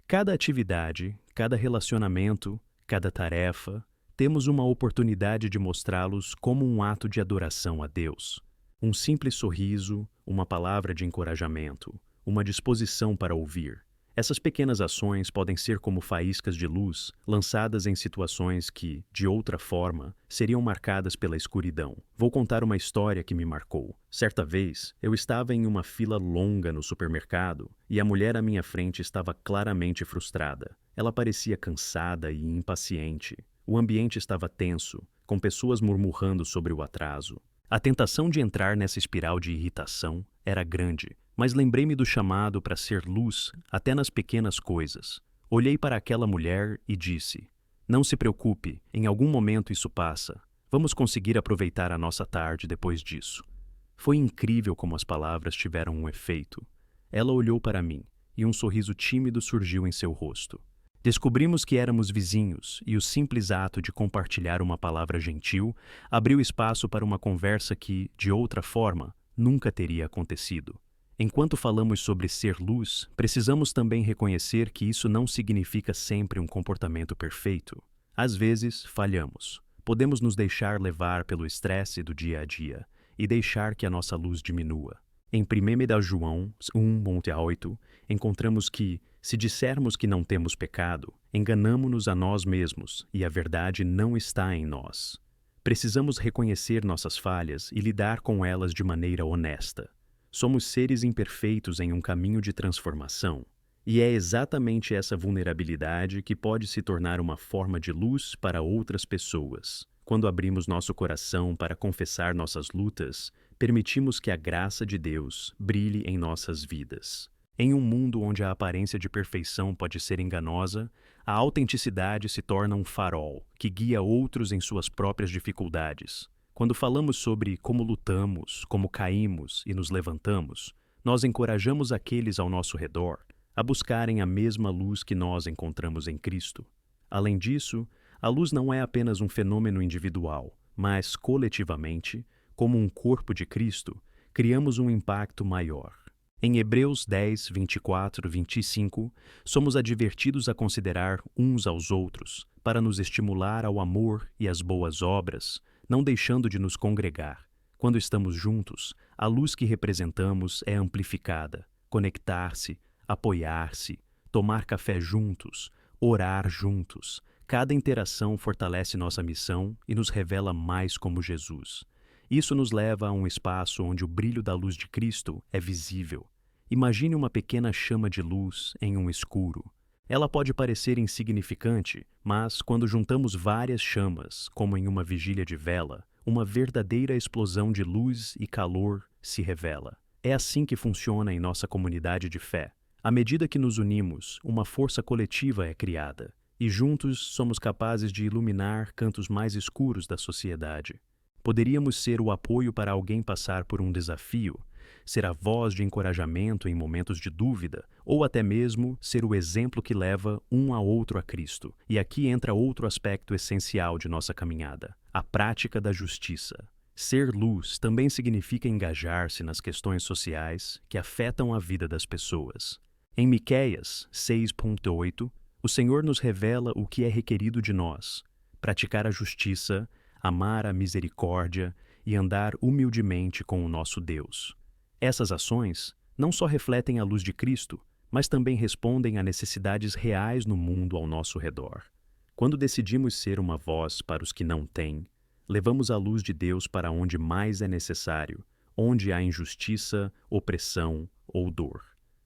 Cada atividade, cada relacionamento, cada tarefa, temos uma oportunidade de mostrá-los como um ato de adoração a Deus. Um simples sorriso, uma palavra de encorajamento, uma disposição para ouvir. Essas pequenas ações podem ser como faíscas de luz lançadas em situações que, de outra forma, seriam marcadas pela escuridão. Vou contar uma história que me marcou. Certa vez, eu estava em uma fila longa no supermercado e a mulher à minha frente estava claramente frustrada. Ela parecia cansada e impaciente. O ambiente estava tenso, com pessoas murmurando sobre o atraso. A tentação de entrar nessa espiral de irritação era grande, mas lembrei-me do chamado para ser luz até nas pequenas coisas. Olhei para aquela mulher e disse: Não se preocupe, em algum momento isso passa. Vamos conseguir aproveitar a nossa tarde depois disso. Foi incrível como as palavras tiveram um efeito. Ela olhou para mim e um sorriso tímido surgiu em seu rosto. Descobrimos que éramos vizinhos e o simples ato de compartilhar uma palavra gentil abriu espaço para uma conversa que, de outra forma, nunca teria acontecido. Enquanto falamos sobre ser luz, precisamos também reconhecer que isso não significa sempre um comportamento perfeito. Às vezes, falhamos. Podemos nos deixar levar pelo estresse do dia a dia e deixar que a nossa luz diminua. Em 1 João 1:8, encontramos que, se dissermos que não temos pecado, enganamo-nos a nós mesmos e a verdade não está em nós. Precisamos reconhecer nossas falhas e lidar com elas de maneira honesta. Somos seres imperfeitos em um caminho de transformação, e é exatamente essa vulnerabilidade que pode se tornar uma forma de luz para outras pessoas. Quando abrimos nosso coração para confessar nossas lutas, permitimos que a graça de Deus brilhe em nossas vidas. Em um mundo onde a aparência de perfeição pode ser enganosa, a autenticidade se torna um farol que guia outros em suas próprias dificuldades. Quando falamos sobre como lutamos, como caímos e nos levantamos, nós encorajamos aqueles ao nosso redor a buscarem a mesma luz que nós encontramos em Cristo. Além disso, a luz não é apenas um fenômeno individual, mas, coletivamente, como um corpo de Cristo, criamos um impacto maior. Em Hebreus 10, 24, 25, somos advertidos a considerar uns aos outros, para nos estimular ao amor e às boas obras, não deixando de nos congregar. Quando estamos juntos, a luz que representamos é amplificada. Conectar-se, apoiar-se, tomar café juntos, orar juntos. Cada interação fortalece nossa missão e nos revela mais como Jesus. Isso nos leva a um espaço onde o brilho da luz de Cristo é visível. Imagine uma pequena chama de luz em um escuro. Ela pode parecer insignificante, mas quando juntamos várias chamas, como em uma vigília de vela, uma verdadeira explosão de luz e calor se revela. É assim que funciona em nossa comunidade de fé. À medida que nos unimos, uma força coletiva é criada, e juntos somos capazes de iluminar cantos mais escuros da sociedade. Poderíamos ser o apoio para alguém passar por um desafio, ser a voz de encorajamento em momentos de dúvida, ou até mesmo ser o exemplo que leva um a outro a Cristo. E aqui entra outro aspecto essencial de nossa caminhada: a prática da justiça. Ser luz também significa engajar-se nas questões sociais que afetam a vida das pessoas. Em Miqueias 6.8, o Senhor nos revela o que é requerido de nós: praticar a justiça, amar a misericórdia e andar humildemente com o nosso Deus. Essas ações não só refletem a luz de Cristo, mas também respondem a necessidades reais no mundo ao nosso redor. Quando decidimos ser uma voz para os que não têm, levamos a luz de Deus para onde mais é necessário, onde há injustiça, opressão ou dor.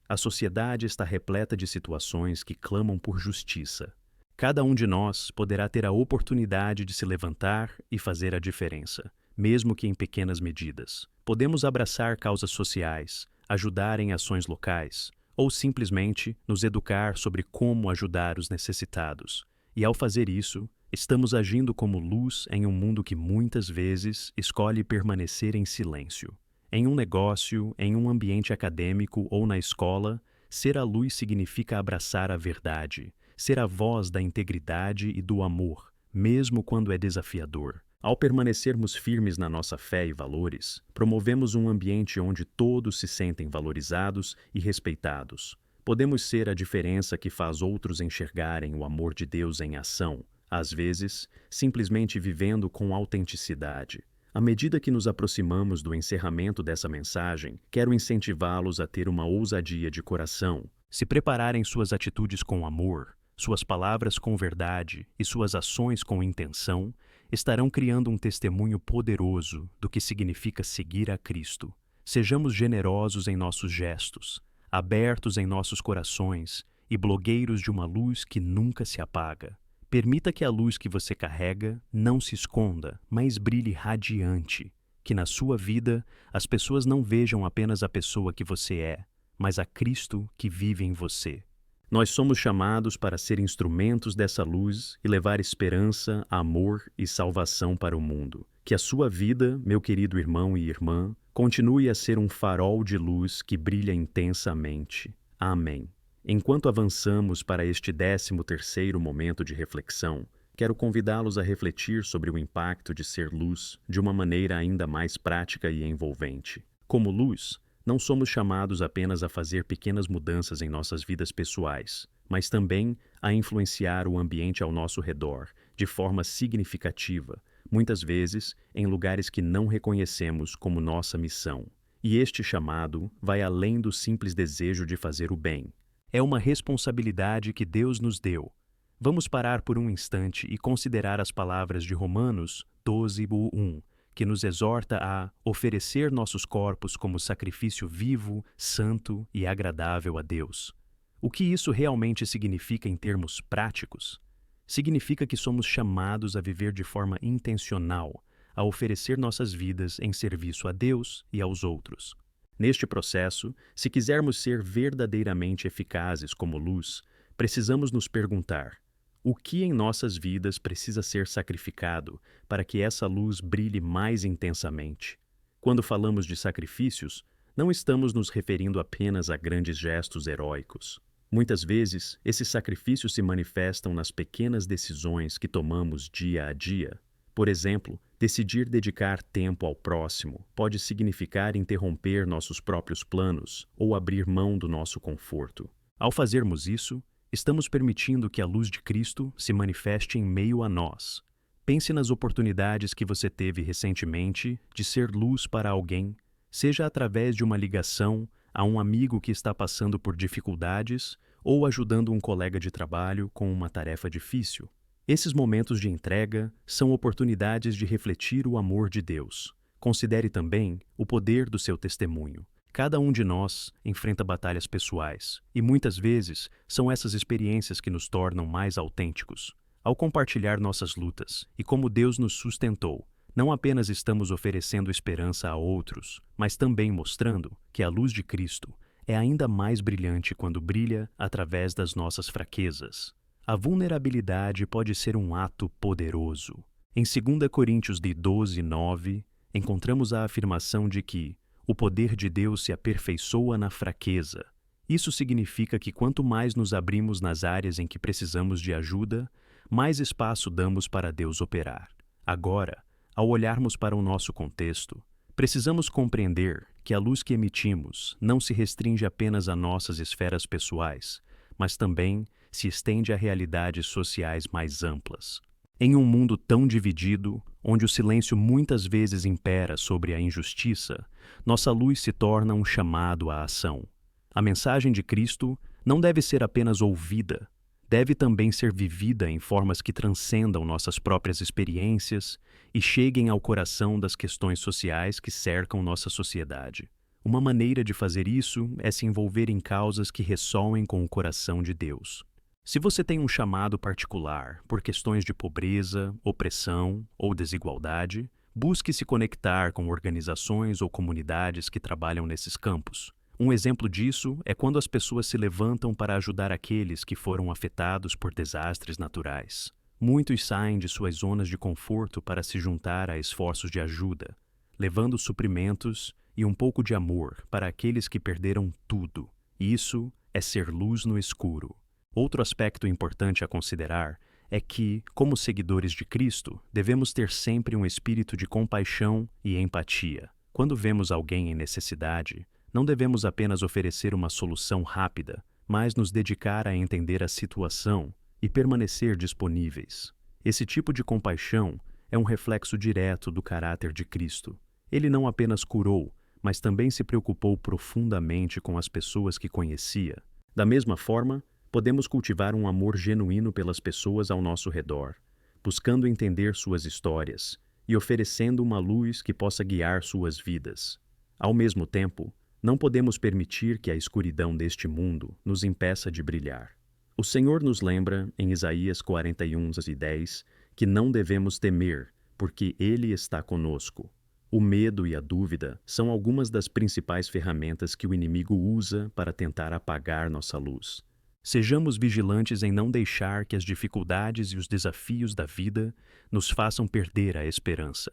A sociedade está repleta de situações que clamam por justiça. Cada um de nós poderá ter a oportunidade de se levantar e fazer a diferença, mesmo que em pequenas medidas. Podemos abraçar causas sociais, ajudar em ações locais, ou simplesmente nos educar sobre como ajudar os necessitados. E ao fazer isso, estamos agindo como luz em um mundo que muitas vezes escolhe permanecer em silêncio. Em um negócio, em um ambiente acadêmico ou na escola, ser a luz significa abraçar a verdade, ser a voz da integridade e do amor, mesmo quando é desafiador. Ao permanecermos firmes na nossa fé e valores, promovemos um ambiente onde todos se sentem valorizados e respeitados. Podemos ser a diferença que faz outros enxergarem o amor de Deus em ação, às vezes, simplesmente vivendo com autenticidade. À medida que nos aproximamos do encerramento dessa mensagem, quero incentivá-los a ter uma ousadia de coração, se prepararem suas atitudes com amor, suas palavras com verdade e suas ações com intenção, estarão criando um testemunho poderoso do que significa seguir a Cristo. Sejamos generosos em nossos gestos, abertos em nossos corações e blogueiros de uma luz que nunca se apaga. Permita que a luz que você carrega não se esconda, mas brilhe radiante. Que na sua vida as pessoas não vejam apenas a pessoa que você é, mas a Cristo que vive em você. Nós somos chamados para ser instrumentos dessa luz e levar esperança, amor e salvação para o mundo. Que a sua vida, meu querido irmão e irmã, continue a ser um farol de luz que brilha intensamente. Amém. Enquanto avançamos para este 13º momento de reflexão, quero convidá-los a refletir sobre o impacto de ser luz de uma maneira ainda mais prática e envolvente. Como luz, não somos chamados apenas a fazer pequenas mudanças em nossas vidas pessoais, mas também a influenciar o ambiente ao nosso redor de forma significativa, muitas vezes em lugares que não reconhecemos como nossa missão. E este chamado vai além do simples desejo de fazer o bem. É uma responsabilidade que Deus nos deu. Vamos parar por um instante e considerar as palavras de Romanos 12:1, que nos exorta a oferecer nossos corpos como sacrifício vivo, santo e agradável a Deus. O que isso realmente significa em termos práticos? Significa que somos chamados a viver de forma intencional, a oferecer nossas vidas em serviço a Deus e aos outros. Neste processo, se quisermos ser verdadeiramente eficazes como luz, precisamos nos perguntar: o que em nossas vidas precisa ser sacrificado para que essa luz brilhe mais intensamente? Quando falamos de sacrifícios, não estamos nos referindo apenas a grandes gestos heróicos. Muitas vezes, esses sacrifícios se manifestam nas pequenas decisões que tomamos dia a dia. Por exemplo, decidir dedicar tempo ao próximo pode significar interromper nossos próprios planos ou abrir mão do nosso conforto. Ao fazermos isso, estamos permitindo que a luz de Cristo se manifeste em meio a nós. Pense nas oportunidades que você teve recentemente de ser luz para alguém, seja através de uma ligação a um amigo que está passando por dificuldades ou ajudando um colega de trabalho com uma tarefa difícil. Esses momentos de entrega são oportunidades de refletir o amor de Deus. Considere também o poder do seu testemunho. Cada um de nós enfrenta batalhas pessoais, e muitas vezes são essas experiências que nos tornam mais autênticos. Ao compartilhar nossas lutas e como Deus nos sustentou, não apenas estamos oferecendo esperança a outros, mas também mostrando que a luz de Cristo é ainda mais brilhante quando brilha através das nossas fraquezas. A vulnerabilidade pode ser um ato poderoso. Em 2 Coríntios 12:9, encontramos a afirmação de que o poder de Deus se aperfeiçoa na fraqueza. Isso significa que quanto mais nos abrimos nas áreas em que precisamos de ajuda, mais espaço damos para Deus operar. Agora, ao olharmos para o nosso contexto, precisamos compreender que a luz que emitimos não se restringe apenas a nossas esferas pessoais, mas também se estende a realidades sociais mais amplas. Em um mundo tão dividido, onde o silêncio muitas vezes impera sobre a injustiça, nossa luz se torna um chamado à ação. A mensagem de Cristo não deve ser apenas ouvida, deve também ser vivida em formas que transcendam nossas próprias experiências e cheguem ao coração das questões sociais que cercam nossa sociedade. Uma maneira de fazer isso é se envolver em causas que ressoem com o coração de Deus. Se você tem um chamado particular por questões de pobreza, opressão ou desigualdade, busque se conectar com organizações ou comunidades que trabalham nesses campos. Um exemplo disso é quando as pessoas se levantam para ajudar aqueles que foram afetados por desastres naturais. Muitos saem de suas zonas de conforto para se juntar a esforços de ajuda, levando suprimentos e um pouco de amor para aqueles que perderam tudo. Isso é ser luz no escuro. Outro aspecto importante a considerar é que, como seguidores de Cristo, devemos ter sempre um espírito de compaixão e empatia. Quando vemos alguém em necessidade, não devemos apenas oferecer uma solução rápida, mas nos dedicar a entender a situação e permanecer disponíveis. Esse tipo de compaixão é um reflexo direto do caráter de Cristo. Ele não apenas curou, mas também se preocupou profundamente com as pessoas que conhecia. Da mesma forma, podemos cultivar um amor genuíno pelas pessoas ao nosso redor, buscando entender suas histórias e oferecendo uma luz que possa guiar suas vidas. Ao mesmo tempo, não podemos permitir que a escuridão deste mundo nos impeça de brilhar. O Senhor nos lembra, em Isaías 41:10, que não devemos temer, porque Ele está conosco. O medo e a dúvida são algumas das principais ferramentas que o inimigo usa para tentar apagar nossa luz. Sejamos vigilantes em não deixar que as dificuldades e os desafios da vida nos façam perder a esperança.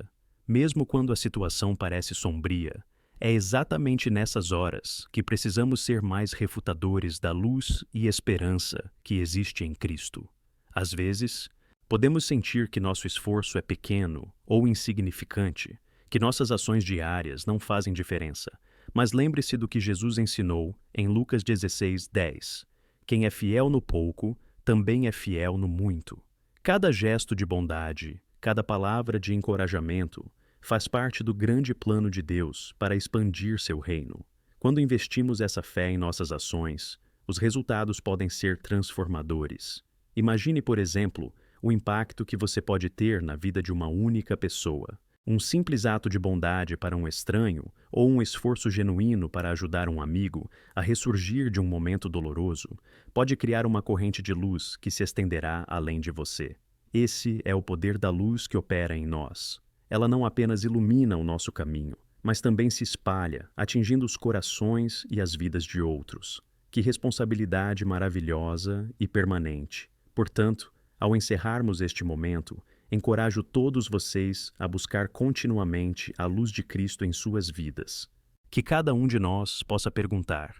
Mesmo quando a situação parece sombria, é exatamente nessas horas que precisamos ser mais refutadores da luz e esperança que existe em Cristo. Às vezes, podemos sentir que nosso esforço é pequeno ou insignificante, que nossas ações diárias não fazem diferença, mas lembre-se do que Jesus ensinou em Lucas 16:10. Quem é fiel no pouco, também é fiel no muito. Cada gesto de bondade, cada palavra de encorajamento, faz parte do grande plano de Deus para expandir seu reino. Quando investimos essa fé em nossas ações, os resultados podem ser transformadores. Imagine, por exemplo, o impacto que você pode ter na vida de uma única pessoa. Um simples ato de bondade para um estranho ou um esforço genuíno para ajudar um amigo a ressurgir de um momento doloroso pode criar uma corrente de luz que se estenderá além de você. Esse é o poder da luz que opera em nós. Ela não apenas ilumina o nosso caminho, mas também se espalha, atingindo os corações e as vidas de outros. Que responsabilidade maravilhosa e permanente. Portanto, ao encerrarmos este momento, encorajo todos vocês a buscar continuamente a luz de Cristo em suas vidas. Que cada um de nós possa perguntar: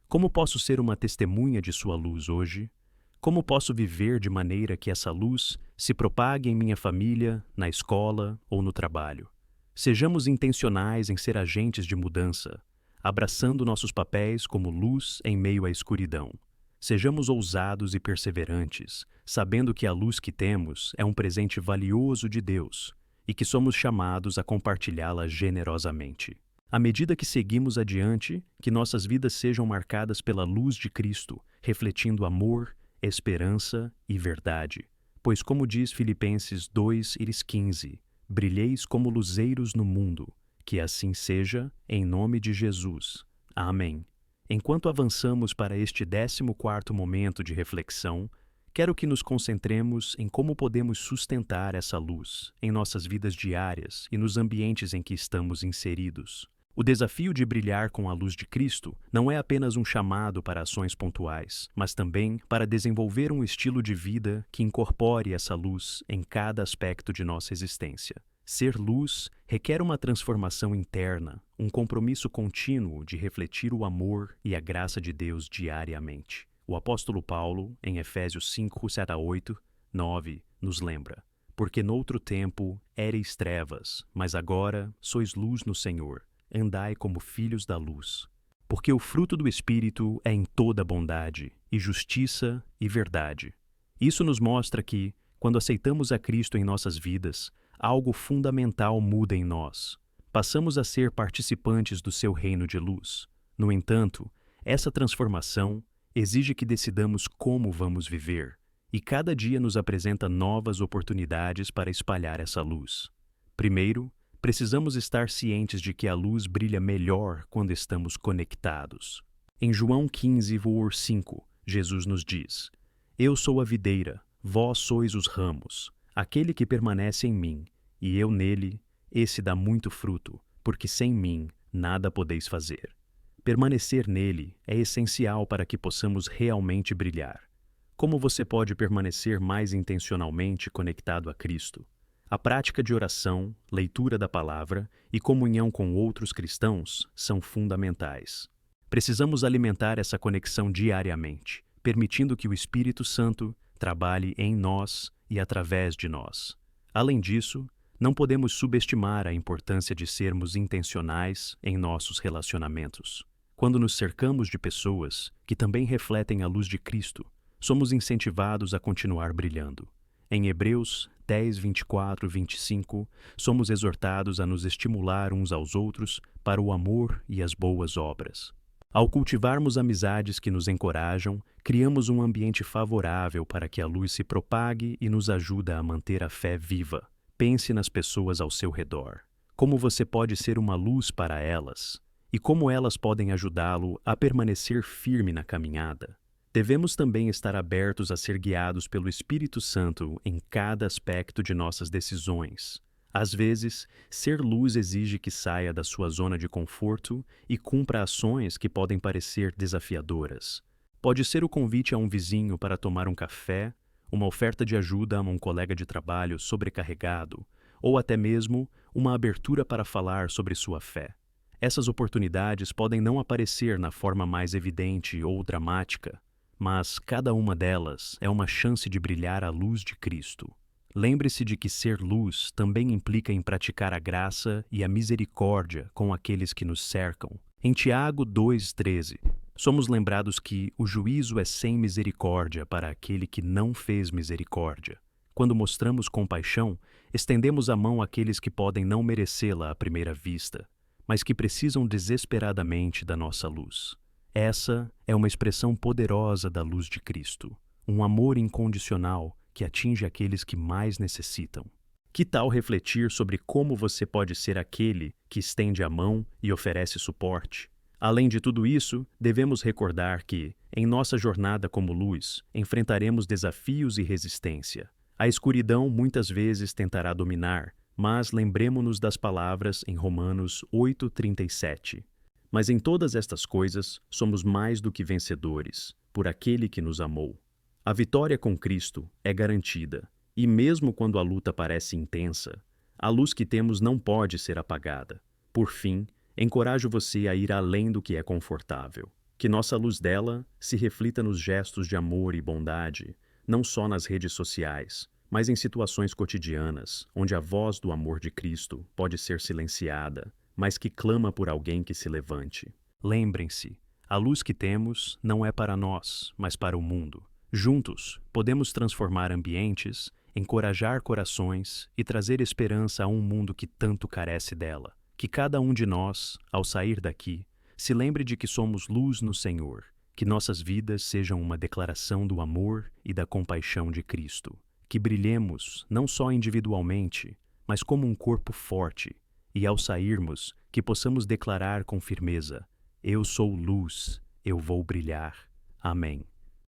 Como posso ser uma testemunha de sua luz hoje? Como posso viver de maneira que essa luz se propague em minha família, na escola ou no trabalho? Sejamos intencionais em ser agentes de mudança, abraçando nossos papéis como luz em meio à escuridão. Sejamos ousados e perseverantes, sabendo que a luz que temos é um presente valioso de Deus e que somos chamados a compartilhá-la generosamente. À medida que seguimos adiante, que nossas vidas sejam marcadas pela luz de Cristo, refletindo amor, esperança e verdade. Pois, como diz Filipenses 2:15, brilheis como luzeiros no mundo, que assim seja, em nome de Jesus. Amém. Enquanto avançamos para este 14º momento de reflexão, quero que nos concentremos em como podemos sustentar essa luz em nossas vidas diárias e nos ambientes em que estamos inseridos. O desafio de brilhar com a luz de Cristo não é apenas um chamado para ações pontuais, mas também para desenvolver um estilo de vida que incorpore essa luz em cada aspecto de nossa existência. Ser luz requer uma transformação interna, um compromisso contínuo de refletir o amor e a graça de Deus diariamente. O apóstolo Paulo, em Efésios 5:7-8, 9, nos lembra: porque noutro tempo éreis trevas, mas agora sois luz no Senhor. Andai como filhos da luz. Porque o fruto do Espírito é em toda bondade, e justiça e verdade. Isso nos mostra que, quando aceitamos a Cristo em nossas vidas, algo fundamental muda em nós. Passamos a ser participantes do seu reino de luz. No entanto, essa transformação exige que decidamos como vamos viver, e cada dia nos apresenta novas oportunidades para espalhar essa luz. Primeiro, precisamos estar cientes de que a luz brilha melhor quando estamos conectados. Em João 15:5, Jesus nos diz: Eu sou a videira, vós sois os ramos. Aquele que permanece em mim, e eu nele, esse dá muito fruto, porque sem mim nada podeis fazer. Permanecer nele é essencial para que possamos realmente brilhar. Como você pode permanecer mais intencionalmente conectado a Cristo? A prática de oração, leitura da palavra e comunhão com outros cristãos são fundamentais. Precisamos alimentar essa conexão diariamente, permitindo que o Espírito Santo trabalhe em nós e através de nós. Além disso, não podemos subestimar a importância de sermos intencionais em nossos relacionamentos. Quando nos cercamos de pessoas que também refletem a luz de Cristo, somos incentivados a continuar brilhando. Em Hebreus 10:24-25, somos exortados a nos estimular uns aos outros para o amor e as boas obras. Ao cultivarmos amizades que nos encorajam, criamos um ambiente favorável para que a luz se propague e nos ajuda a manter a fé viva. Pense nas pessoas ao seu redor. Como você pode ser uma luz para elas? E como elas podem ajudá-lo a permanecer firme na caminhada? Devemos também estar abertos a ser guiados pelo Espírito Santo em cada aspecto de nossas decisões. Às vezes, ser luz exige que saia da sua zona de conforto e cumpra ações que podem parecer desafiadoras. Pode ser o convite a um vizinho para tomar um café, uma oferta de ajuda a um colega de trabalho sobrecarregado, ou até mesmo uma abertura para falar sobre sua fé. Essas oportunidades podem não aparecer na forma mais evidente ou dramática, mas cada uma delas é uma chance de brilhar a luz de Cristo. Lembre-se de que ser luz também implica em praticar a graça e a misericórdia com aqueles que nos cercam. Em Tiago 2:13, somos lembrados que o juízo é sem misericórdia para aquele que não fez misericórdia. Quando mostramos compaixão, estendemos a mão àqueles que podem não merecê-la à primeira vista, mas que precisam desesperadamente da nossa luz. Essa é uma expressão poderosa da luz de Cristo, um amor incondicional que atinge aqueles que mais necessitam. Que tal refletir sobre como você pode ser aquele que estende a mão e oferece suporte? Além de tudo isso, devemos recordar que, em nossa jornada como luz, enfrentaremos desafios e resistência. A escuridão muitas vezes tentará dominar, mas lembremo-nos das palavras em Romanos 8:37. Mas em todas estas coisas somos mais do que vencedores, por aquele que nos amou. A vitória com Cristo é garantida, e mesmo quando a luta parece intensa, a luz que temos não pode ser apagada. Por fim, encorajo você a ir além do que é confortável. Que nossa luz dela se reflita nos gestos de amor e bondade, não só nas redes sociais, mas em situações cotidianas, onde a voz do amor de Cristo pode ser silenciada, mas que clama por alguém que se levante. Lembrem-se, a luz que temos não é para nós, mas para o mundo. Juntos, podemos transformar ambientes, encorajar corações e trazer esperança a um mundo que tanto carece dela. Que cada um de nós, ao sair daqui, se lembre de que somos luz no Senhor, que nossas vidas sejam uma declaração do amor e da compaixão de Cristo. Que brilhemos não só individualmente, mas como um corpo forte, e ao sairmos, que possamos declarar com firmeza: Eu sou luz, eu vou brilhar. Amém.